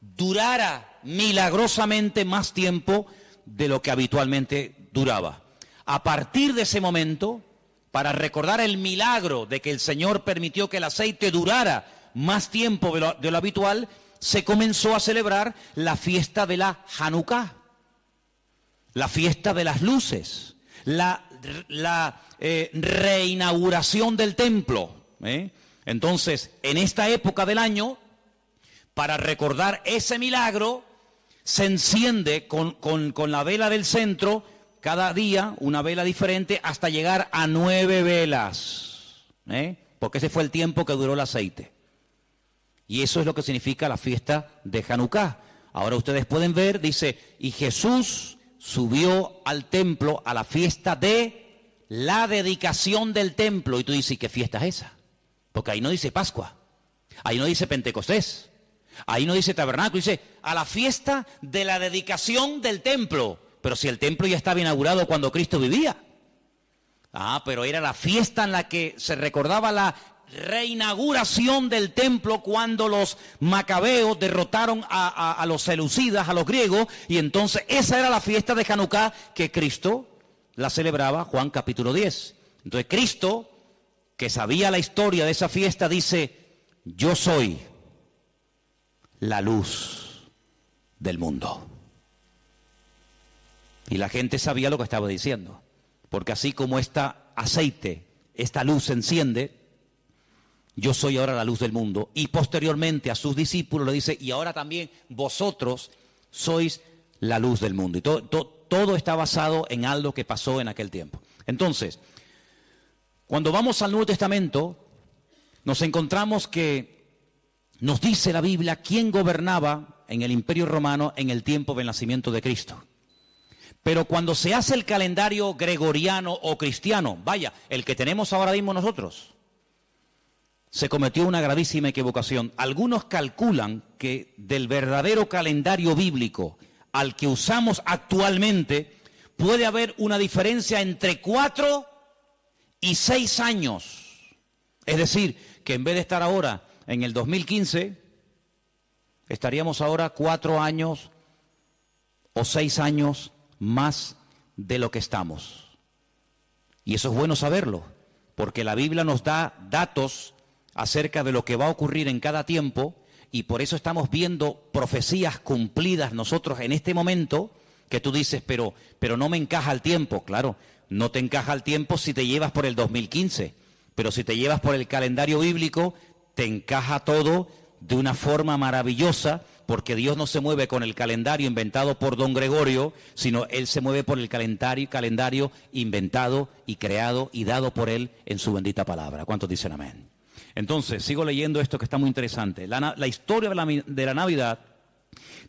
durara milagrosamente más tiempo de lo que habitualmente duraba. A partir de ese momento, para recordar el milagro de que el Señor permitió que el aceite durara más tiempo de lo habitual, se comenzó a celebrar la fiesta de la Hanukkah, la fiesta de las luces, la reinauguración del templo. Entonces, en esta época del año, para recordar ese milagro, se enciende con la vela del centro, cada día una vela diferente, hasta llegar a 9 velas, porque ese fue el tiempo que duró el aceite. Y eso es lo que significa la fiesta de Hanukkah. Ahora ustedes pueden ver, dice, y Jesús subió al templo a la fiesta de la dedicación del templo. Y tú dices, ¿y qué fiesta es esa? Porque ahí no dice Pascua, ahí no dice Pentecostés, ahí no dice tabernáculo, dice a la fiesta de la dedicación del templo. Pero si el templo ya estaba inaugurado cuando Cristo vivía. Pero era la fiesta en la que se recordaba la reinauguración del templo cuando los macabeos derrotaron a los seleucidas, a los griegos, y entonces esa era la fiesta de Hanukkah que Cristo la celebraba, Juan capítulo 10. Entonces Cristo, que sabía la historia de esa fiesta, dice, yo soy la luz del mundo. Y la gente sabía lo que estaba diciendo, porque así como este aceite, esta luz se enciende, yo soy ahora la luz del mundo. Y posteriormente a sus discípulos le dice, y ahora también vosotros sois la luz del mundo. Y todo está basado en algo que pasó en aquel tiempo. Entonces, cuando vamos al Nuevo Testamento, nos encontramos que nos dice la Biblia quién gobernaba en el Imperio Romano en el tiempo del nacimiento de Cristo. Pero cuando se hace el calendario gregoriano o cristiano, vaya, el que tenemos ahora mismo nosotros, se cometió una gravísima equivocación. Algunos calculan que del verdadero calendario bíblico al que usamos actualmente puede haber una diferencia entre 4 y 6 años. Es decir, que en vez de estar ahora en el 2015, estaríamos ahora 4 años o 6 años más de lo que estamos. Y eso es bueno saberlo, porque la Biblia nos da datos acerca de lo que va a ocurrir en cada tiempo, y por eso estamos viendo profecías cumplidas nosotros en este momento, que tú dices, pero no me encaja el tiempo. Claro, no te encaja el tiempo si te llevas por el 2015, pero si te llevas por el calendario bíblico, te encaja todo de una forma maravillosa, porque Dios no se mueve con el calendario inventado por don Gregorio, sino Él se mueve por el calendario inventado y creado y dado por Él en su bendita palabra. ¿Cuántos dicen amén? Entonces, sigo leyendo esto que está muy interesante. La historia de la Navidad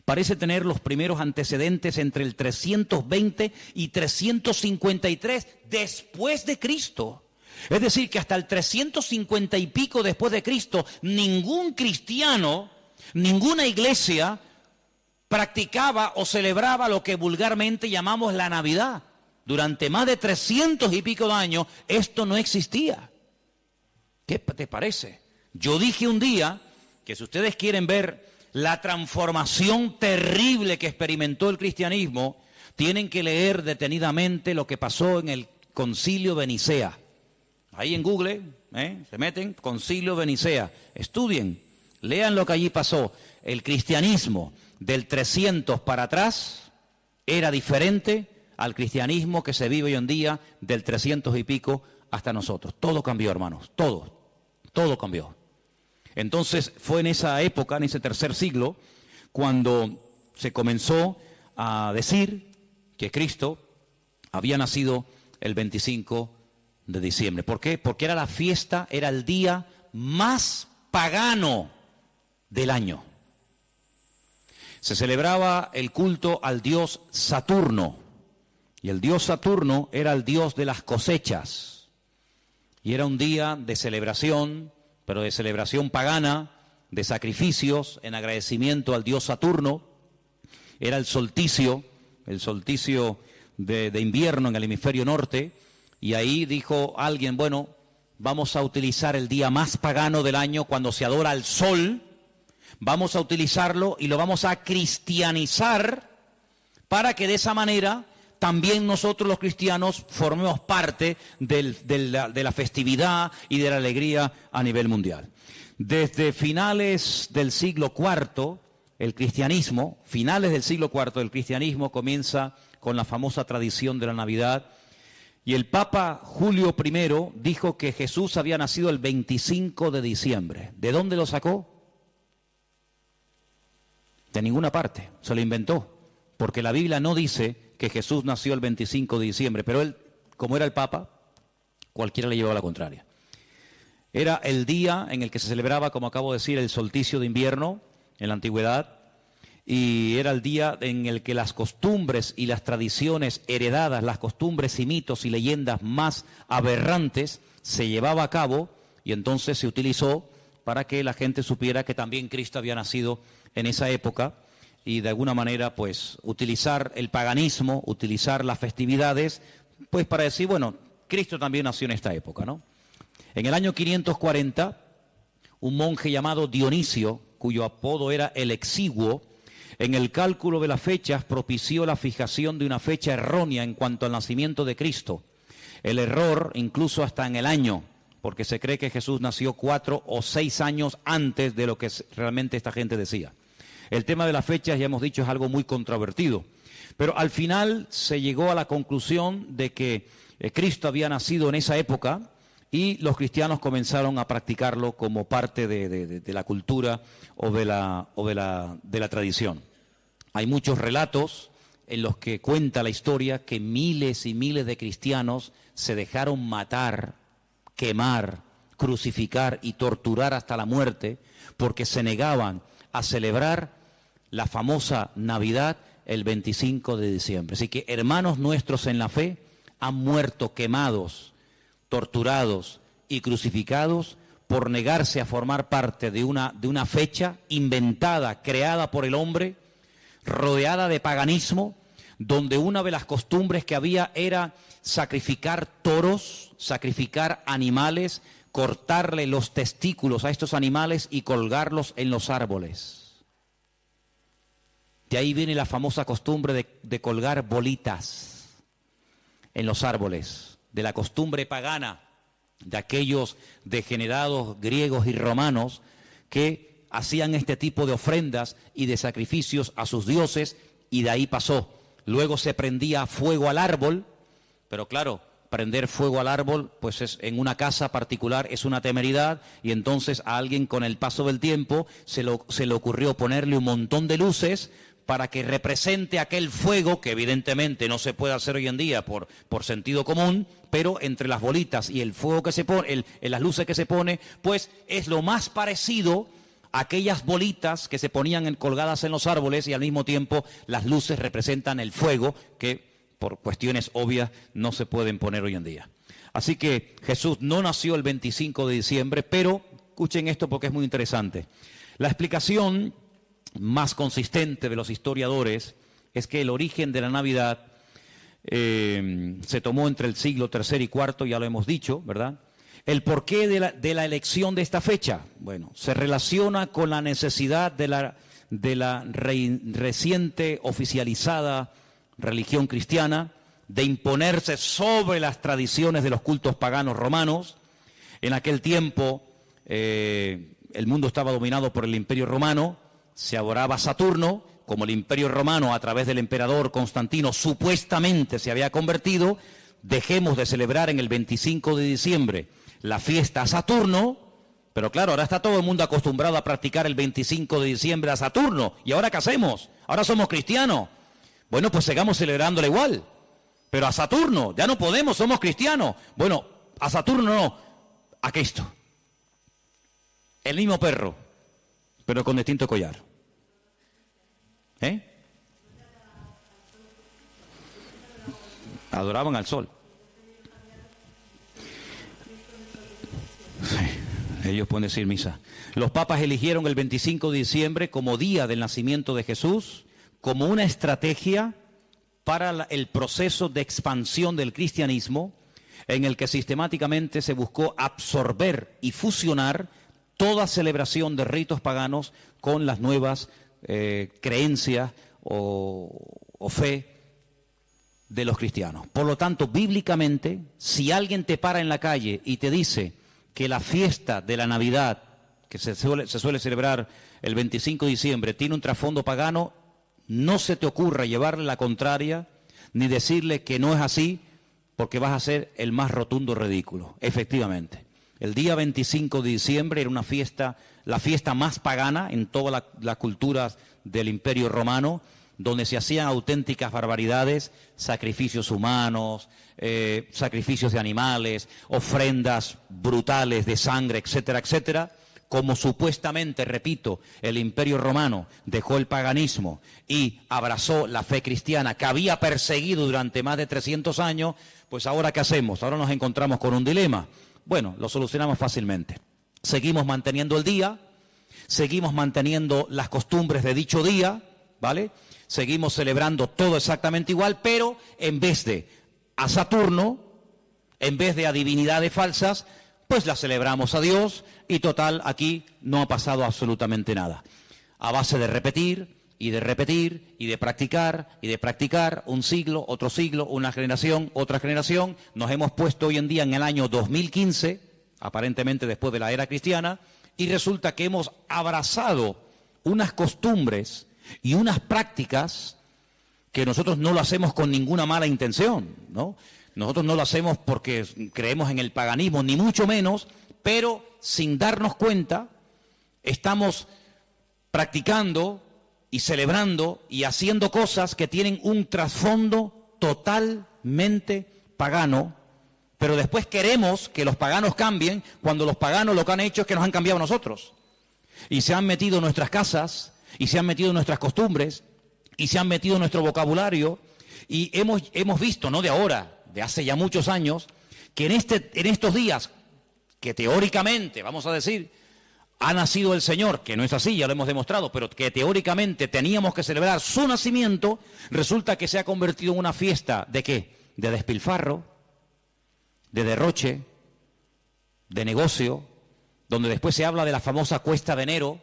parece tener los primeros antecedentes entre el 320 y 353 después de Cristo. Es decir, que hasta el 350 y pico después de Cristo, ningún cristiano, ninguna iglesia practicaba o celebraba lo que vulgarmente llamamos la Navidad. Durante más de 300 y pico de años, esto no existía. ¿Qué te parece? Yo dije un día que si ustedes quieren ver la transformación terrible que experimentó el cristianismo, tienen que leer detenidamente lo que pasó en el Concilio de Nicea. Ahí en Google, se meten, Concilio de Nicea, estudien, lean lo que allí pasó. El cristianismo del 300 para atrás era diferente al cristianismo que se vive hoy en día del 300 y pico hasta nosotros. Todo cambió, hermanos, todo cambió. Entonces fue en esa época, en ese tercer siglo, cuando se comenzó a decir que Cristo había nacido el 25 de diciembre. ¿Por qué? Porque era la fiesta, era el día más pagano del año. Se celebraba el culto al dios Saturno, y el dios Saturno era el dios de las cosechas, y era un día de celebración, pero de celebración pagana, de sacrificios en agradecimiento al dios Saturno. Era el solsticio de invierno en el hemisferio norte, y ahí dijo alguien, bueno, vamos a utilizar el día más pagano del año cuando se adora al sol, vamos a utilizarlo y lo vamos a cristianizar para que de esa manera también nosotros los cristianos formemos parte de la festividad y de la alegría a nivel mundial. Desde finales del siglo IV, el cristianismo, finales del siglo IV, el cristianismo comienza con la famosa tradición de la Navidad, y el Papa Julio I dijo que Jesús había nacido el 25 de diciembre. ¿De dónde lo sacó? De ninguna parte, se lo inventó, porque la Biblia no dice que Jesús nació el 25 de diciembre, pero él, como era el Papa, cualquiera le llevaba la contraria. Era el día en el que se celebraba, como acabo de decir, el solsticio de invierno en la antigüedad, y era el día en el que las costumbres y las tradiciones heredadas, las costumbres y mitos y leyendas más aberrantes se llevaba a cabo, y entonces se utilizó para que la gente supiera que también Cristo había nacido en esa época, y de alguna manera pues utilizar el paganismo, utilizar las festividades, pues para decir, bueno, Cristo también nació en esta época, ¿no? En el año 540, un monje llamado Dionisio, cuyo apodo era el Exiguo, en el cálculo de las fechas propició la fijación de una fecha errónea en cuanto al nacimiento de Cristo. El error incluso hasta en el año, porque se cree que Jesús nació 4 o 6 años antes de lo que realmente esta gente decía. El tema de las fechas, ya hemos dicho, es algo muy controvertido, pero al final se llegó a la conclusión de que Cristo había nacido en esa época, y los cristianos comenzaron a practicarlo como parte de la cultura o de la tradición. Hay muchos relatos en los que cuenta la historia que miles y miles de cristianos se dejaron matar, quemar, crucificar y torturar hasta la muerte porque se negaban a celebrar la famosa Navidad el 25 de diciembre. Así que hermanos nuestros en la fe han muerto quemados, torturados y crucificados por negarse a formar parte de una fecha inventada, creada por el hombre, rodeada de paganismo, donde una de las costumbres que había era sacrificar toros, sacrificar animales, cortarle los testículos a estos animales y colgarlos en los árboles. De ahí viene la famosa costumbre de colgar bolitas en los árboles, de la costumbre pagana de aquellos degenerados griegos y romanos que hacían este tipo de ofrendas y de sacrificios a sus dioses, y de ahí pasó. Luego se prendía fuego al árbol, pero claro, prender fuego al árbol, pues es, en una casa particular es una temeridad, y entonces a alguien con el paso del tiempo se le ocurrió ponerle un montón de luces para que represente aquel fuego, que evidentemente no se puede hacer hoy en día por sentido común, pero entre las bolitas y el fuego que se pone, las luces que se pone, pues es lo más parecido a aquellas bolitas que se ponían colgadas en los árboles, y al mismo tiempo las luces representan el fuego, que por cuestiones obvias no se pueden poner hoy en día. Así que Jesús no nació el 25 de diciembre, pero escuchen esto porque es muy interesante. La explicación más consistente de los historiadores es que el origen de la Navidad se tomó entre el siglo III y IV, ya lo hemos dicho, ¿verdad? El porqué de la elección de esta fecha, bueno, se relaciona con la necesidad de la reciente oficializada religión cristiana de imponerse sobre las tradiciones de los cultos paganos romanos. En aquel tiempo el mundo estaba dominado por el Imperio Romano, se adoraba a Saturno, como el Imperio Romano a través del emperador Constantino supuestamente se había convertido. Dejemos de celebrar en el 25 de diciembre la fiesta a Saturno, pero claro, ahora está todo el mundo acostumbrado a practicar el 25 de diciembre a Saturno, ¿y ahora qué hacemos? Ahora somos cristianos. Bueno, pues sigamos celebrándole igual, pero a Saturno ya no podemos, somos cristianos. Bueno, a Saturno no, a Cristo. El mismo perro, pero con distinto collar. Adoraban al sol. Sí, Ellos pueden decir misa. Los papas eligieron el 25 de diciembre como día del nacimiento de Jesús, como una estrategia para el proceso de expansión del cristianismo, en el que sistemáticamente se buscó absorber y fusionar toda celebración de ritos paganos con las nuevas creencias o fe de los cristianos. Por lo tanto, bíblicamente, si alguien te para en la calle y te dice que la fiesta de la Navidad, que se suele celebrar el 25 de diciembre, tiene un trasfondo pagano, no se te ocurra llevarle la contraria, ni decirle que no es así, porque vas a ser el más rotundo ridículo. Efectivamente, el día 25 de diciembre era una fiesta, la fiesta más pagana en todas las culturas del Imperio Romano, donde se hacían auténticas barbaridades, sacrificios humanos, sacrificios de animales, ofrendas brutales de sangre, etcétera, etcétera. Como supuestamente, repito, el Imperio Romano dejó el paganismo y abrazó la fe cristiana que había perseguido durante más de 300 años, pues ahora ¿qué hacemos? Ahora nos encontramos con un dilema. Bueno, lo solucionamos fácilmente. Seguimos manteniendo el día, seguimos manteniendo las costumbres de dicho día, ¿vale? Seguimos celebrando todo exactamente igual, pero en vez de a Saturno, en vez de a divinidades falsas, pues la celebramos a Dios y total, aquí no ha pasado absolutamente nada. A base de repetir y de repetir y de practicar, un siglo, una generación, otra generación, nos hemos puesto hoy en día en el año 2015, aparentemente después de la era cristiana, y resulta que hemos abrazado unas costumbres y unas prácticas que nosotros no lo hacemos con ninguna mala intención, ¿no? Nosotros no lo hacemos porque creemos en el paganismo, ni mucho menos, pero sin darnos cuenta, estamos practicando y celebrando y haciendo cosas que tienen un trasfondo totalmente pagano, pero después queremos que los paganos cambien cuando los paganos lo que han hecho es que nos han cambiado a nosotros. Y se han metido en nuestras casas, y se han metido en nuestras costumbres, y se han metido en nuestro vocabulario, y hemos visto, no de ahora, de hace ya muchos años, que en estos días, que teóricamente, vamos a decir, ha nacido el Señor, que no es así, ya lo hemos demostrado, pero que teóricamente teníamos que celebrar su nacimiento, resulta que se ha convertido en una fiesta, ¿de qué? De despilfarro, de derroche, de negocio, donde después se habla de la famosa cuesta de enero,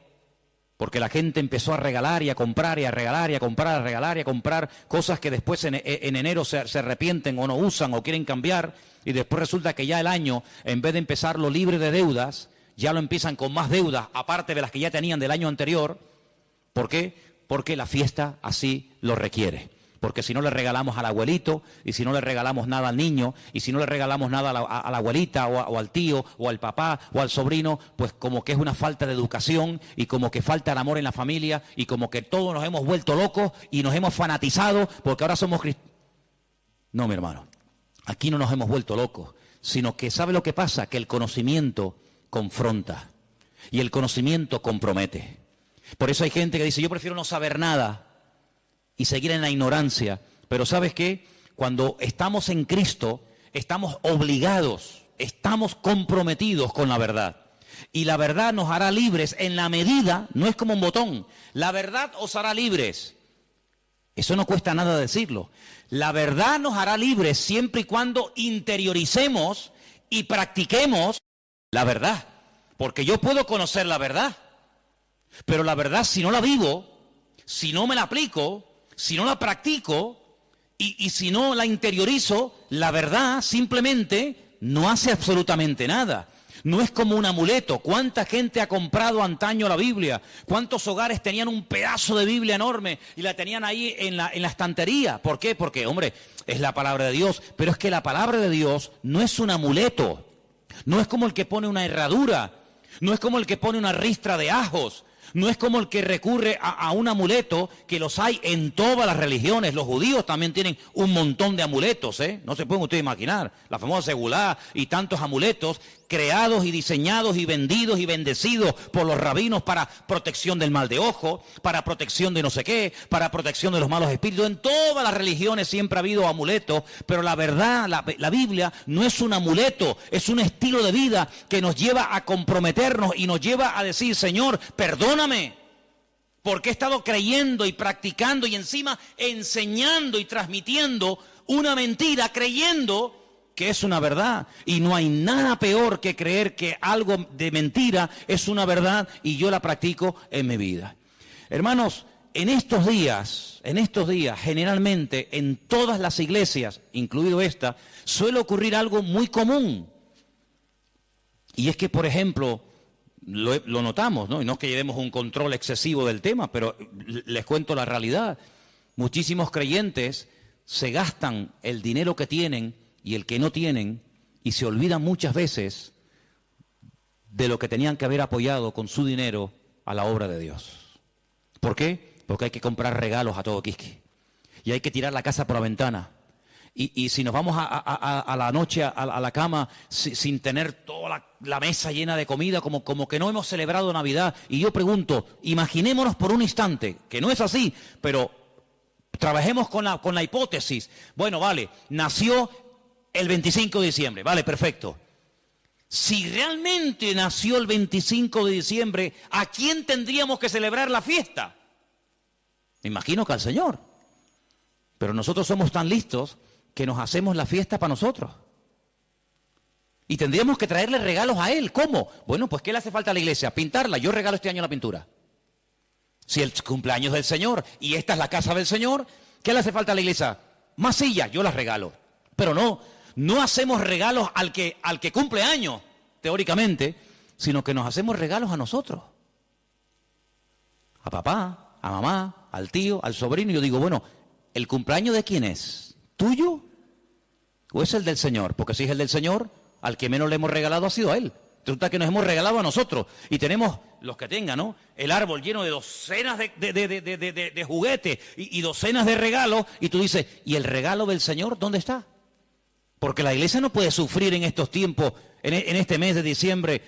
porque la gente empezó a regalar y a comprar y a regalar y a comprar, a regalar y a comprar cosas que después en enero se arrepienten o no usan o quieren cambiar, y después resulta que ya el año, en vez de empezarlo libre de deudas, ya lo empiezan con más deudas, aparte de las que ya tenían del año anterior. ¿Por qué? Porque la fiesta así lo requiere. Porque si no le regalamos al abuelito, y si no le regalamos nada al niño, y si no le regalamos nada a la abuelita, o al tío, o al papá, o al sobrino, pues como que es una falta de educación, y como que falta el amor en la familia, y como que todos nos hemos vuelto locos, y nos hemos fanatizado, porque ahora somos cristianos. No, mi hermano, aquí no nos hemos vuelto locos, sino que ¿sabe lo que pasa? Que el conocimiento confronta, y el conocimiento compromete. Por eso hay gente que dice, yo prefiero no saber nada, y seguir en la ignorancia. Pero ¿sabes qué? Cuando estamos en Cristo, estamos obligados, estamos comprometidos con la verdad. Y la verdad nos hará libres en la medida, no es como un botón, la verdad os hará libres. Eso no cuesta nada decirlo. La verdad nos hará libres siempre y cuando interioricemos y practiquemos la verdad. Porque yo puedo conocer la verdad, pero la verdad si no la vivo, si no me la aplico, si no la practico y si no la interiorizo, la verdad simplemente no hace absolutamente nada. No es como un amuleto. ¿Cuánta gente ha comprado antaño la Biblia? ¿Cuántos hogares tenían un pedazo de Biblia enorme y la tenían ahí en la estantería? ¿Por qué? Porque, hombre, es la palabra de Dios. Pero es que la palabra de Dios no es un amuleto. No es como el que pone una herradura. No es como el que pone una ristra de ajos. No es como el que recurre a un amuleto, que los hay en todas las religiones. Los judíos también tienen un montón de amuletos, ¿eh? No se pueden ustedes imaginar. La famosa segulá y tantos amuletos creados y diseñados y vendidos y bendecidos por los rabinos para protección del mal de ojo, para protección de no sé qué, para protección de los malos espíritus. En todas las religiones siempre ha habido amuletos, pero la verdad, la Biblia no es un amuleto, es un estilo de vida que nos lleva a comprometernos y nos lleva a decir: Señor, perdóname, porque he estado creyendo y practicando y encima enseñando y transmitiendo una mentira, creyendo que es una verdad. Y no hay nada peor que creer que algo de mentira es una verdad y yo la practico en mi vida. Hermanos, en estos días, generalmente en todas las iglesias, incluido esta, suele ocurrir algo muy común. Y es que, por ejemplo, lo notamos, ¿no? Y no es que llevemos un control excesivo del tema, pero les cuento la realidad. Muchísimos creyentes se gastan el dinero que tienen y el que no tienen, y se olvidan muchas veces de lo que tenían que haber apoyado con su dinero a la obra de Dios. ¿Por qué? Porque hay que comprar regalos a todo quisque, y hay que tirar la casa por la ventana. Y si nos vamos a la noche a la cama sin tener toda la mesa llena de comida, como que no hemos celebrado Navidad. Y yo pregunto, imaginémonos por un instante, que no es así, pero trabajemos con la hipótesis. Bueno, vale, nació el 25 de diciembre, vale, perfecto. Si realmente nació el 25 de diciembre, ¿a quién tendríamos que celebrar la fiesta? Me imagino que al Señor. Pero nosotros somos tan listos que nos hacemos la fiesta para nosotros. Y tendríamos que traerle regalos a Él. ¿Cómo? Bueno, pues ¿qué le hace falta a la iglesia? Pintarla. Yo regalo este año la pintura. Si el cumpleaños del Señor y esta es la casa del Señor, ¿qué le hace falta a la iglesia? Más sillas, yo las regalo. Pero no hacemos regalos al que cumple años, teóricamente, sino que nos hacemos regalos a nosotros. A papá, a mamá, al tío, al sobrino. Y yo digo, bueno, ¿el cumpleaños de quién es? ¿Tuyo? ¿O es el del Señor? Porque si es el del Señor, al que menos le hemos regalado ha sido a Él. Resulta que nos hemos regalado a nosotros. Y tenemos, los que tengan, ¿no?, el árbol lleno de docenas de juguetes y docenas de regalos. Y tú dices, ¿y el regalo del Señor dónde está? Porque la iglesia no puede sufrir en estos tiempos, en este mes de diciembre,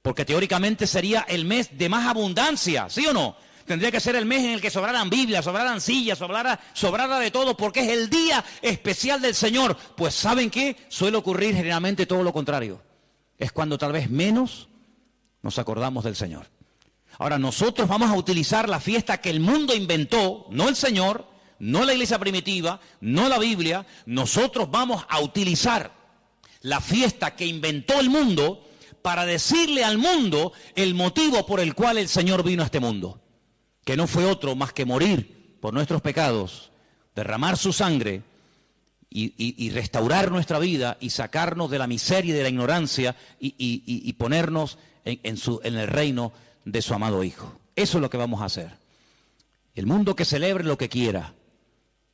porque teóricamente sería el mes de más abundancia, ¿sí o no? Tendría que ser el mes en el que sobraran Biblias, sobraran sillas, sobrara de todo, porque es el día especial del Señor. Pues ¿saben qué? Suele ocurrir generalmente todo lo contrario. Es cuando tal vez menos nos acordamos del Señor. Ahora, nosotros vamos a utilizar la fiesta que el mundo inventó, no el Señor, no la iglesia primitiva, no la Biblia. Nosotros vamos a utilizar la fiesta que inventó el mundo para decirle al mundo el motivo por el cual el Señor vino a este mundo. Que no fue otro más que morir por nuestros pecados, derramar su sangre y restaurar nuestra vida y sacarnos de la miseria y de la ignorancia y ponernos en el reino de su amado Hijo. Eso es lo que vamos a hacer. El mundo que celebre lo que quiera.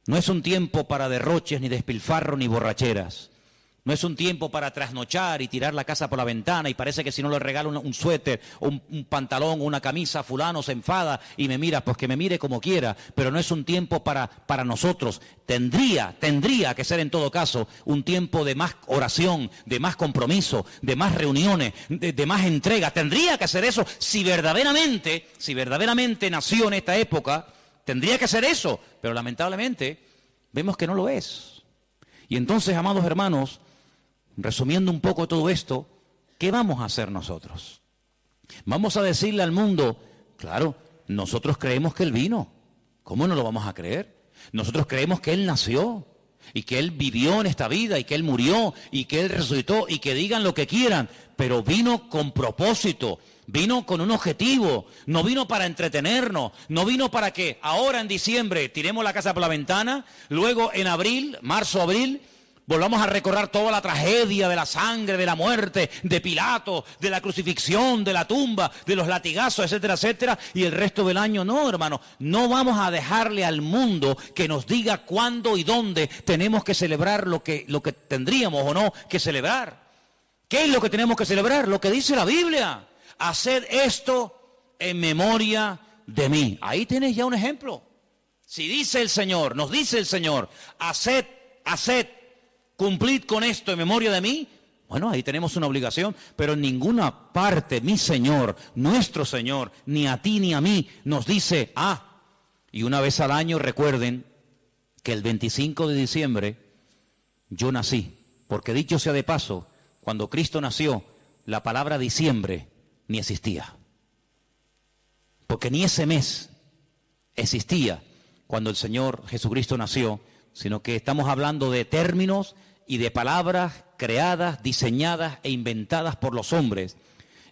No es un tiempo para derroches, ni despilfarro, ni borracheras. No es un tiempo para trasnochar y tirar la casa por la ventana y parece que si no le regalo un suéter, o un pantalón o una camisa, fulano se enfada y me mira, pues que me mire como quiera. Pero no es un tiempo para nosotros. Tendría que ser en todo caso un tiempo de más oración, de más compromiso, de más reuniones, de más entrega. Tendría que ser eso. Si verdaderamente nació en esta época, tendría que ser eso. Pero lamentablemente vemos que no lo es. Y entonces, amados hermanos, resumiendo un poco todo esto, ¿qué vamos a hacer nosotros? Vamos a decirle al mundo, claro, nosotros creemos que Él vino. ¿Cómo no lo vamos a creer? Nosotros creemos que Él nació y que Él vivió en esta vida y que Él murió y que Él resucitó y que digan lo que quieran, pero vino con propósito, vino con un objetivo, no vino para entretenernos, no vino para que ahora en diciembre tiremos la casa por la ventana, luego en abril, marzo, abril, volvamos a recordar toda la tragedia de la sangre, de la muerte, de Pilato, de la crucifixión, de la tumba, de los latigazos, etcétera, etcétera, y el resto del año. No, hermano, no vamos a dejarle al mundo que nos diga cuándo y dónde tenemos que celebrar lo que tendríamos o no que celebrar. ¿Qué es lo que tenemos que celebrar? Lo que dice la Biblia. Haced esto en memoria de mí. Ahí tienes ya un ejemplo. Si dice el Señor, nos dice el Señor, haced, cumplid con esto en memoria de mí, Bueno, ahí tenemos una obligación, pero en ninguna parte mi Señor, nuestro Señor, ni a ti ni a mí, nos dice, y una vez al año recuerden que el 25 de diciembre yo nací, porque dicho sea de paso, cuando Cristo nació, la palabra diciembre ni existía, porque ni ese mes existía cuando el Señor Jesucristo nació, sino que estamos hablando de términos y de palabras creadas, diseñadas e inventadas por los hombres.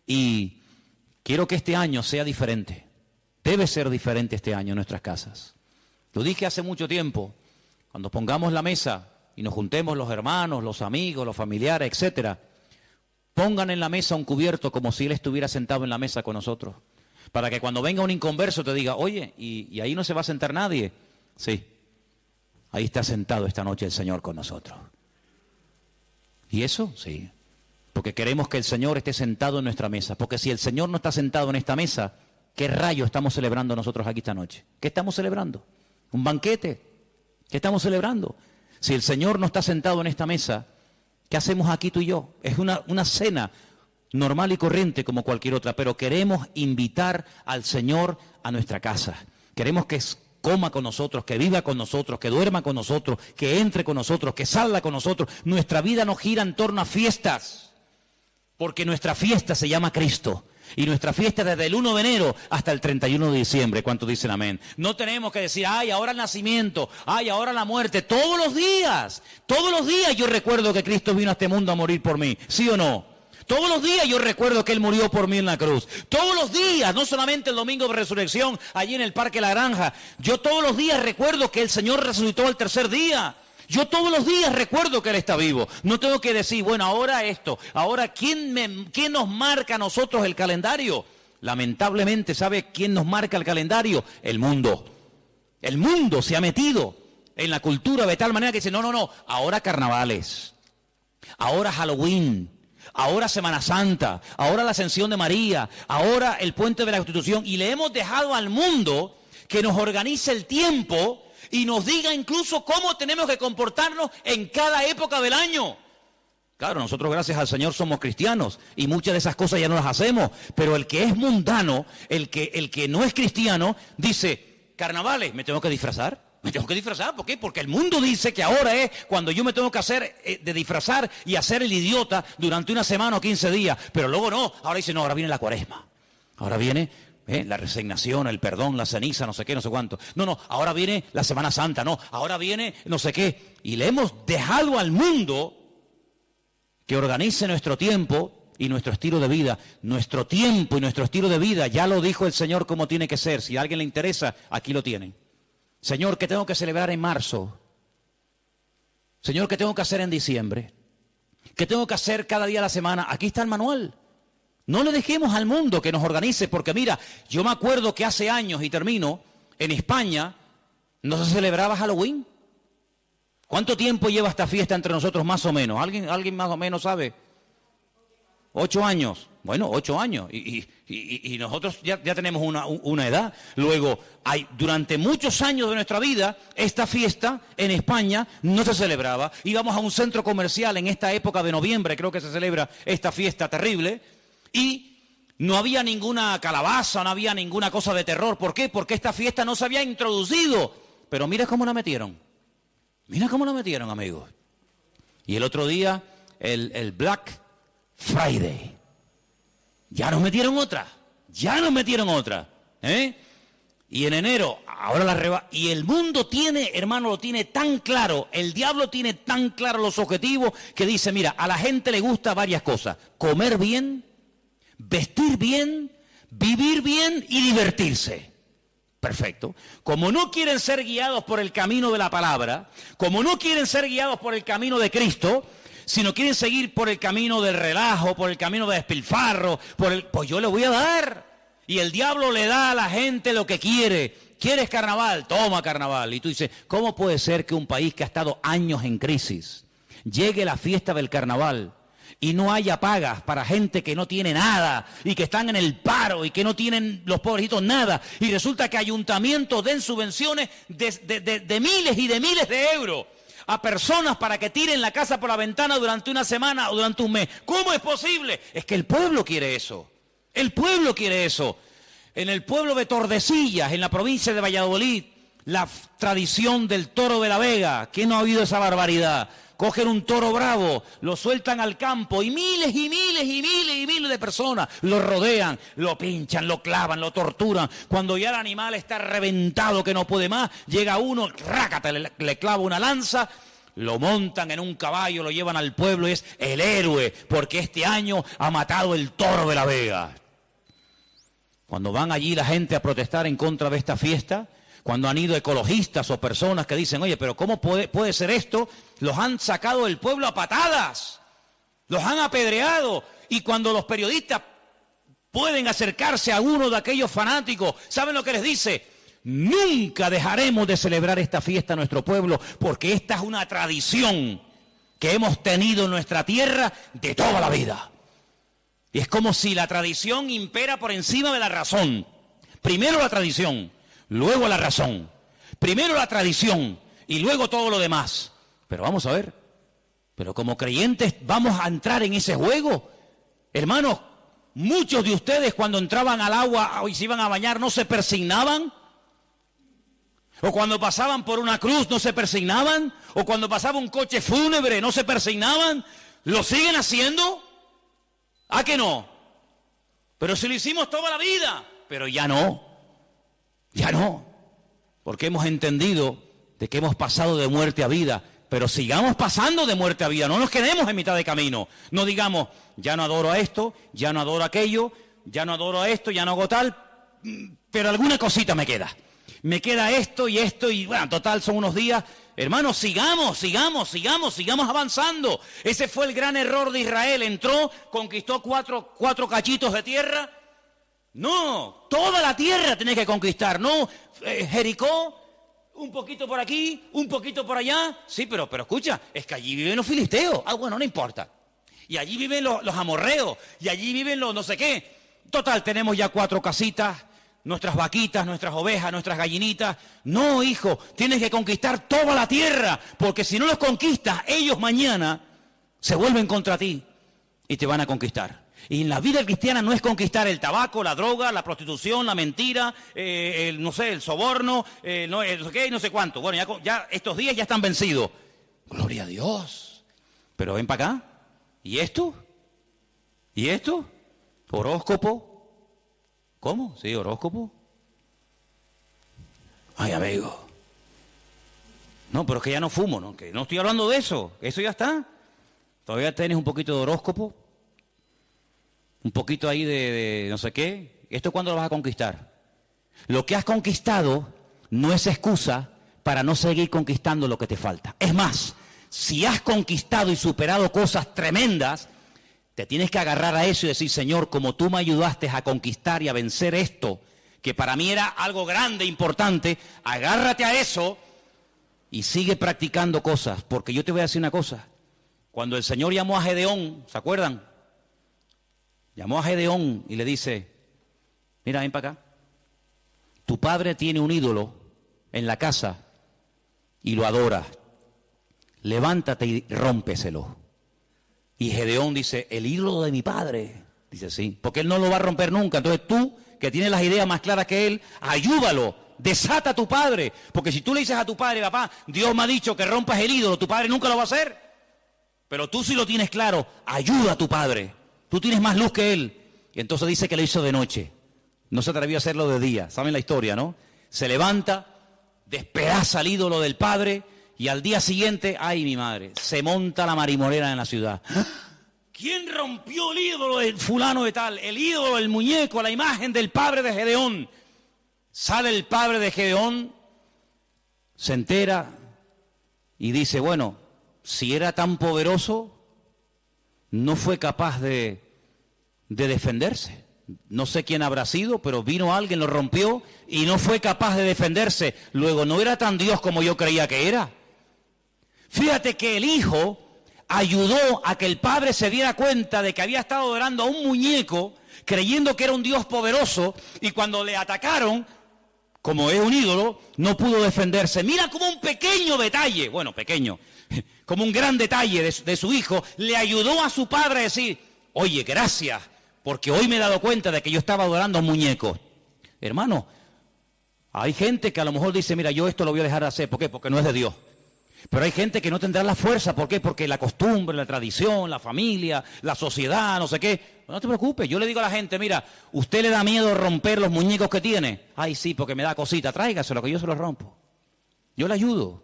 Y quiero que este año sea diferente. Debe ser diferente este año en nuestras casas. Lo dije hace mucho tiempo, cuando pongamos la mesa y nos juntemos los hermanos, los amigos, los familiares, etcétera, pongan en la mesa un cubierto como si Él estuviera sentado en la mesa con nosotros. Para que cuando venga un inconverso te diga, oye, ¿y ahí no se va a sentar nadie? Sí, ahí está sentado esta noche el Señor con nosotros. ¿Y eso? Sí, porque queremos que el Señor esté sentado en nuestra mesa. Porque si el Señor no está sentado en esta mesa, ¿qué rayo estamos celebrando nosotros aquí esta noche? ¿Qué estamos celebrando? ¿Un banquete? ¿Qué estamos celebrando? Si el Señor no está sentado en esta mesa, ¿qué hacemos aquí tú y yo? Es una cena normal y corriente como cualquier otra, pero queremos invitar al Señor a nuestra casa. Queremos que coma con nosotros, que viva con nosotros, que duerma con nosotros, que entre con nosotros, que salga con nosotros. Nuestra vida no gira en torno a fiestas, porque nuestra fiesta se llama Cristo. Y nuestra fiesta desde el 1 de enero hasta el 31 de diciembre. ¿Cuántos dicen amén? No tenemos que decir, ahora el nacimiento, ahora la muerte. Todos los días yo recuerdo que Cristo vino a este mundo a morir por mí. ¿Sí o no? Todos los días yo recuerdo que Él murió por mí en la cruz. Todos los días, no solamente el domingo de resurrección, allí en el Parque La Granja. Yo todos los días recuerdo que el Señor resucitó al tercer día. Yo todos los días recuerdo que Él está vivo. No tengo que decir, bueno, ahora esto. Ahora, ¿quién nos marca a nosotros el calendario? Lamentablemente, ¿sabe quién nos marca el calendario? El mundo. El mundo se ha metido en la cultura de tal manera que dice, no, ahora carnavales, ahora Halloween, ahora Semana Santa, ahora la Ascensión de María, ahora el Puente de la Constitución. Y le hemos dejado al mundo que nos organice el tiempo y nos diga incluso cómo tenemos que comportarnos en cada época del año. Claro, nosotros gracias al Señor somos cristianos y muchas de esas cosas ya no las hacemos, pero el que es mundano, el que no es cristiano, dice, carnavales, ¿me tengo que disfrazar? Me tengo que disfrazar, ¿por qué? Porque el mundo dice que ahora es cuando yo me tengo que hacer de disfrazar y hacer el idiota durante una semana o 15 días, pero luego no, ahora dice, no, ahora viene la cuaresma, ahora viene la resignación, el perdón, la ceniza, no sé qué, no sé cuánto. No, ahora viene la Semana Santa, no, ahora viene no sé qué. Y le hemos dejado al mundo que organice nuestro tiempo y nuestro estilo de vida. Nuestro tiempo y nuestro estilo de vida, ya lo dijo el Señor cómo tiene que ser. Si a alguien le interesa, aquí lo tienen. Señor, ¿qué tengo que celebrar en marzo? Señor, ¿qué tengo que hacer en diciembre? ¿Qué tengo que hacer cada día de la semana? Aquí está el manual. No le dejemos al mundo que nos organice, porque mira, yo me acuerdo que hace años, y termino, en España no se celebraba Halloween. ¿Cuánto tiempo lleva esta fiesta entre nosotros más o menos? ¿Alguien más o menos sabe? 8 años. Bueno, 8 años. Y nosotros ya tenemos una edad. Luego, durante muchos años de nuestra vida, esta fiesta en España no se celebraba. Íbamos a un centro comercial en esta época de noviembre, creo que se celebra esta fiesta terrible, y no había ninguna calabaza, no había ninguna cosa de terror. ¿Por qué? Porque esta fiesta no se había introducido. Pero mira cómo la metieron. Mira cómo la metieron, amigos. Y el otro día, el Black Friday. Ya nos metieron otra. Y en enero, ahora y el mundo tiene, hermano, lo tiene tan claro, el diablo tiene tan claro los objetivos que dice, mira, a la gente le gusta varias cosas. Comer bien, vestir bien, vivir bien y divertirse. Perfecto. Como no quieren ser guiados por el camino de la palabra, como no quieren ser guiados por el camino de Cristo, sino quieren seguir por el camino del relajo, por el camino de despilfarro, pues yo le voy a dar. Y el diablo le da a la gente lo que quiere. ¿Quieres carnaval? Toma carnaval. Y tú dices, ¿cómo puede ser que un país que ha estado años en crisis llegue la fiesta del carnaval y no haya pagas para gente que no tiene nada y que están en el paro y que no tienen los pobrecitos nada? Y resulta que ayuntamientos den subvenciones de miles y de miles de euros a personas para que tiren la casa por la ventana durante una semana o durante un mes. ¿Cómo es posible? Es que el pueblo quiere eso. El pueblo quiere eso. En el pueblo de Tordesillas, en la provincia de Valladolid, la tradición del toro de la Vega. ¿Quién no ha oído esa barbaridad? Cogen un toro bravo, lo sueltan al campo y miles y miles y miles y miles de personas lo rodean, lo pinchan, lo clavan, lo torturan. Cuando ya el animal está reventado que no puede más, llega uno, rácate, le clava una lanza, lo montan en un caballo, lo llevan al pueblo y es el héroe, porque este año ha matado el toro de la Vega. Cuando van allí la gente a protestar en contra de esta fiesta, cuando han ido ecologistas o personas que dicen, oye, pero ¿cómo puede ser esto? Los han sacado del pueblo a patadas, los han apedreado. Y cuando los periodistas pueden acercarse a uno de aquellos fanáticos, ¿saben lo que les dice? Nunca dejaremos de celebrar esta fiesta en nuestro pueblo, porque esta es una tradición que hemos tenido en nuestra tierra de toda la vida. Y es como si la tradición impera por encima de la razón. Primero la tradición, luego la razón. Primero la tradición y luego todo lo demás. Pero vamos a ver, pero como creyentes vamos a entrar en ese juego. Hermanos, muchos de ustedes cuando entraban al agua y se iban a bañar no se persignaban. O cuando pasaban por una cruz no se persignaban. O cuando pasaba un coche fúnebre no se persignaban. ¿Lo siguen haciendo? ¿A que no? Pero si lo hicimos toda la vida. Pero ya no. Ya no. Porque hemos entendido de que hemos pasado de muerte a vida. Pero sigamos pasando de muerte a vida. No nos quedemos en mitad de camino. No digamos, ya no adoro a esto, ya no adoro a aquello, ya no adoro a esto, ya no hago tal. Pero alguna cosita me queda. Me queda esto y bueno, total son unos días. Hermanos, sigamos avanzando. Ese fue el gran error de Israel. Entró, conquistó cuatro cachitos de tierra. No, toda la tierra tenés que conquistar. No, Jericó, un poquito por aquí, un poquito por allá. Sí, pero escucha, es que allí viven los filisteos. Ah, bueno, no importa. Y allí viven los amorreos. Y allí viven los no sé qué. Total, tenemos ya 4 casitas. Nuestras vaquitas, nuestras ovejas, nuestras gallinitas. No, hijo, tienes que conquistar toda la tierra, porque si no los conquistas, ellos mañana se vuelven contra ti y te van a conquistar. Y en la vida cristiana no es conquistar el tabaco, la droga, la prostitución, la mentira, el soborno, no sé cuánto. Bueno, ya estos días ya están vencidos. Gloria a Dios. Pero ven para acá. ¿Y esto? ¿Y esto? Horóscopo. ¿Cómo? ¿Sí, horóscopo? Ay, amigo. No, pero es que ya no fumo, ¿no? Que no estoy hablando de eso. Eso ya está. Todavía tienes un poquito de horóscopo. Un poquito ahí de no sé qué. ¿Esto cuándo lo vas a conquistar? Lo que has conquistado no es excusa para no seguir conquistando lo que te falta. Es más, si has conquistado y superado cosas tremendas, te tienes que agarrar a eso y decir, Señor, como tú me ayudaste a conquistar y a vencer esto, que para mí era algo grande, importante, agárrate a eso y sigue practicando cosas. Porque yo te voy a decir una cosa. Cuando el Señor llamó a Gedeón, ¿se acuerdan? Llamó a Gedeón y le dice, mira, ven para acá. Tu padre tiene un ídolo en la casa y lo adora. Levántate y rómpeselo. Y Gedeón dice, el ídolo de mi padre. Dice, sí, porque él no lo va a romper nunca. Entonces tú, que tienes las ideas más claras que él, ayúdalo, desata a tu padre. Porque si tú le dices a tu padre, papá, Dios me ha dicho que rompas el ídolo, tu padre nunca lo va a hacer. Pero tú sí lo tienes claro, ayuda a tu padre. Tú tienes más luz que él. Y entonces dice que lo hizo de noche. No se atrevió a hacerlo de día. ¿Saben la historia, no? Se levanta, despedaza el ídolo del padre. Y al día siguiente, ay mi madre, se monta la marimorera en la ciudad. ¿Quién rompió el ídolo del fulano de tal? El ídolo, el muñeco, la imagen del padre de Gedeón. Sale el padre de Gedeón, se entera y dice, bueno, si era tan poderoso, no fue capaz de defenderse. No sé quién habrá sido, pero vino alguien, lo rompió y no fue capaz de defenderse. Luego, no era tan Dios como yo creía que era. Fíjate que el hijo ayudó a que el padre se diera cuenta de que había estado adorando a un muñeco, creyendo que era un Dios poderoso, y cuando le atacaron, como es un ídolo, no pudo defenderse. Mira como un pequeño detalle, bueno, pequeño, como un gran detalle de su hijo, le ayudó a su padre a decir, oye, gracias, porque hoy me he dado cuenta de que yo estaba adorando a un muñeco. Hermano, hay gente que a lo mejor dice, mira, yo esto lo voy a dejar de hacer. ¿Por qué? Porque no es de Dios. Pero hay gente que no tendrá la fuerza. ¿Por qué? Porque la costumbre, la tradición, la familia, la sociedad, no sé qué. No te preocupes, yo le digo a la gente, mira, ¿usted le da miedo romper los muñecos que tiene? Ay, sí, porque me da cosita, tráigaselo que yo se los rompo. Yo le ayudo.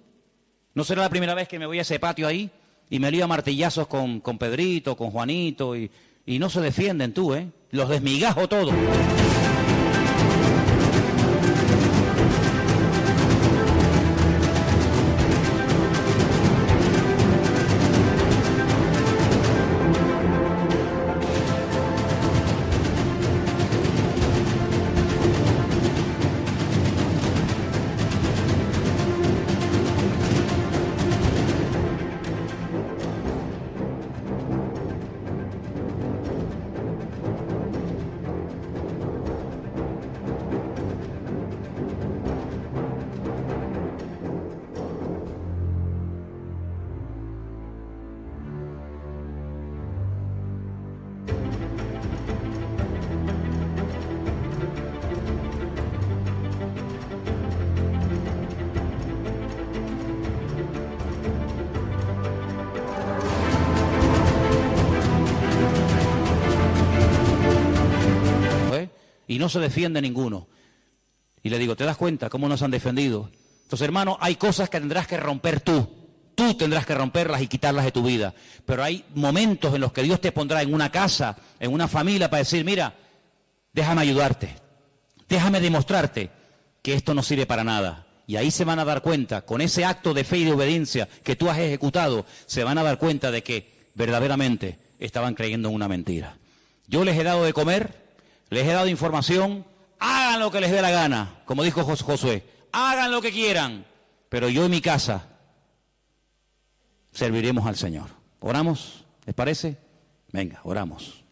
No será la primera vez que me voy a ese patio ahí y me lío a martillazos con Pedrito, con Juanito y no se defienden tú, ¿eh? Los desmigajo todos. Y no se defiende ninguno. Y le digo, ¿te das cuenta cómo nos han defendido? Entonces, hermano, hay cosas que tendrás que romper tú. Tú tendrás que romperlas y quitarlas de tu vida. Pero hay momentos en los que Dios te pondrá en una casa, en una familia, para decir, mira, déjame ayudarte. Déjame demostrarte que esto no sirve para nada. Y ahí se van a dar cuenta, con ese acto de fe y de obediencia que tú has ejecutado, se van a dar cuenta de que verdaderamente estaban creyendo en una mentira. Yo les he dado de comer, les he dado información, hagan lo que les dé la gana, como dijo Josué, hagan lo que quieran, pero yo en mi casa serviremos al Señor. ¿Oramos? ¿Les parece? Venga, oramos.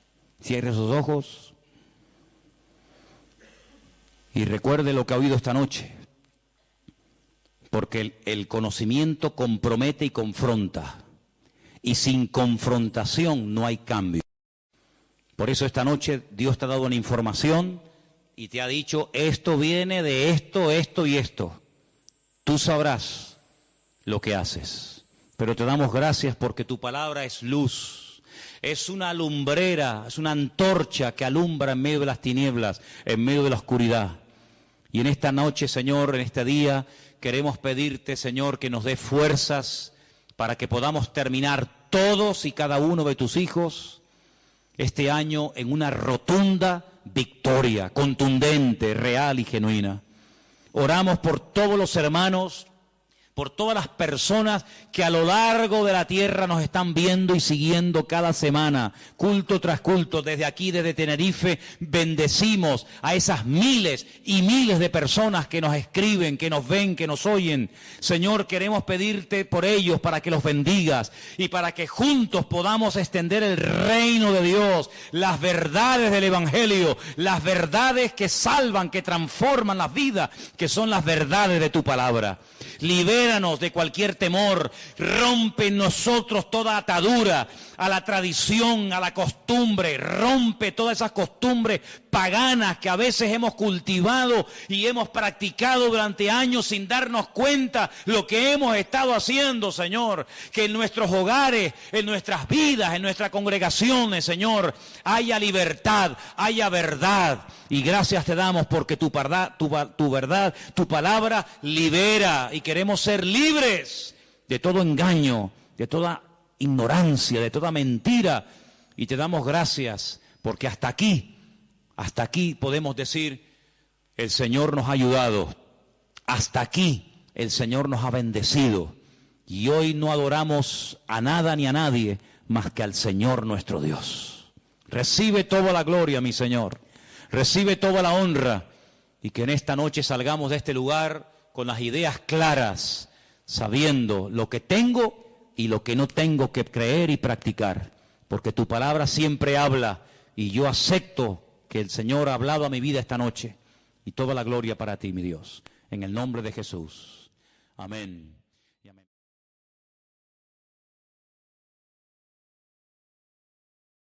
Cierre sus ojos y recuerde lo que ha oído esta noche, porque el conocimiento compromete y confronta, y sin confrontación no hay cambio. Por eso esta noche Dios te ha dado una información y te ha dicho, esto viene de esto, esto y esto. Tú sabrás lo que haces. Pero te damos gracias porque tu palabra es luz. Es una lumbrera, es una antorcha que alumbra en medio de las tinieblas, en medio de la oscuridad. Y en esta noche, Señor, en este día, queremos pedirte, Señor, que nos dé fuerzas para que podamos terminar todos y cada uno de tus hijos este año en una rotunda victoria, contundente, real y genuina. Oramos por todos los hermanos, por todas las personas que a lo largo de la tierra nos están viendo y siguiendo cada semana, culto tras culto, desde aquí, desde Tenerife, bendecimos a esas miles y miles de personas que nos escriben, que nos ven, que nos oyen. Señor, queremos pedirte por ellos para que los bendigas y para que juntos podamos extender el reino de Dios, las verdades del Evangelio, las verdades que salvan, que transforman las vidas, que son las verdades de tu palabra. Libéranos de cualquier temor, rompe en nosotros toda atadura a la tradición, a la costumbre, rompe todas esas costumbres paganas que a veces hemos cultivado y hemos practicado durante años sin darnos cuenta lo que hemos estado haciendo, Señor. Que en nuestros hogares, en nuestras vidas, en nuestras congregaciones, Señor, haya libertad, haya verdad. Y gracias te damos porque tu verdad, tu palabra libera, y queremos ser libres de todo engaño, de toda ignorancia, de toda mentira. Y te damos gracias porque hasta aquí podemos decir, el Señor nos ha ayudado, hasta aquí el Señor nos ha bendecido. Y hoy no adoramos a nada ni a nadie más que al Señor nuestro Dios. Recibe toda la gloria, mi Señor. Recibe toda la honra, y que en esta noche salgamos de este lugar con las ideas claras, sabiendo lo que tengo y lo que no tengo que creer y practicar, porque tu palabra siempre habla, y yo acepto que el Señor ha hablado a mi vida esta noche, y toda la gloria para ti, mi Dios. En el nombre de Jesús. Amén.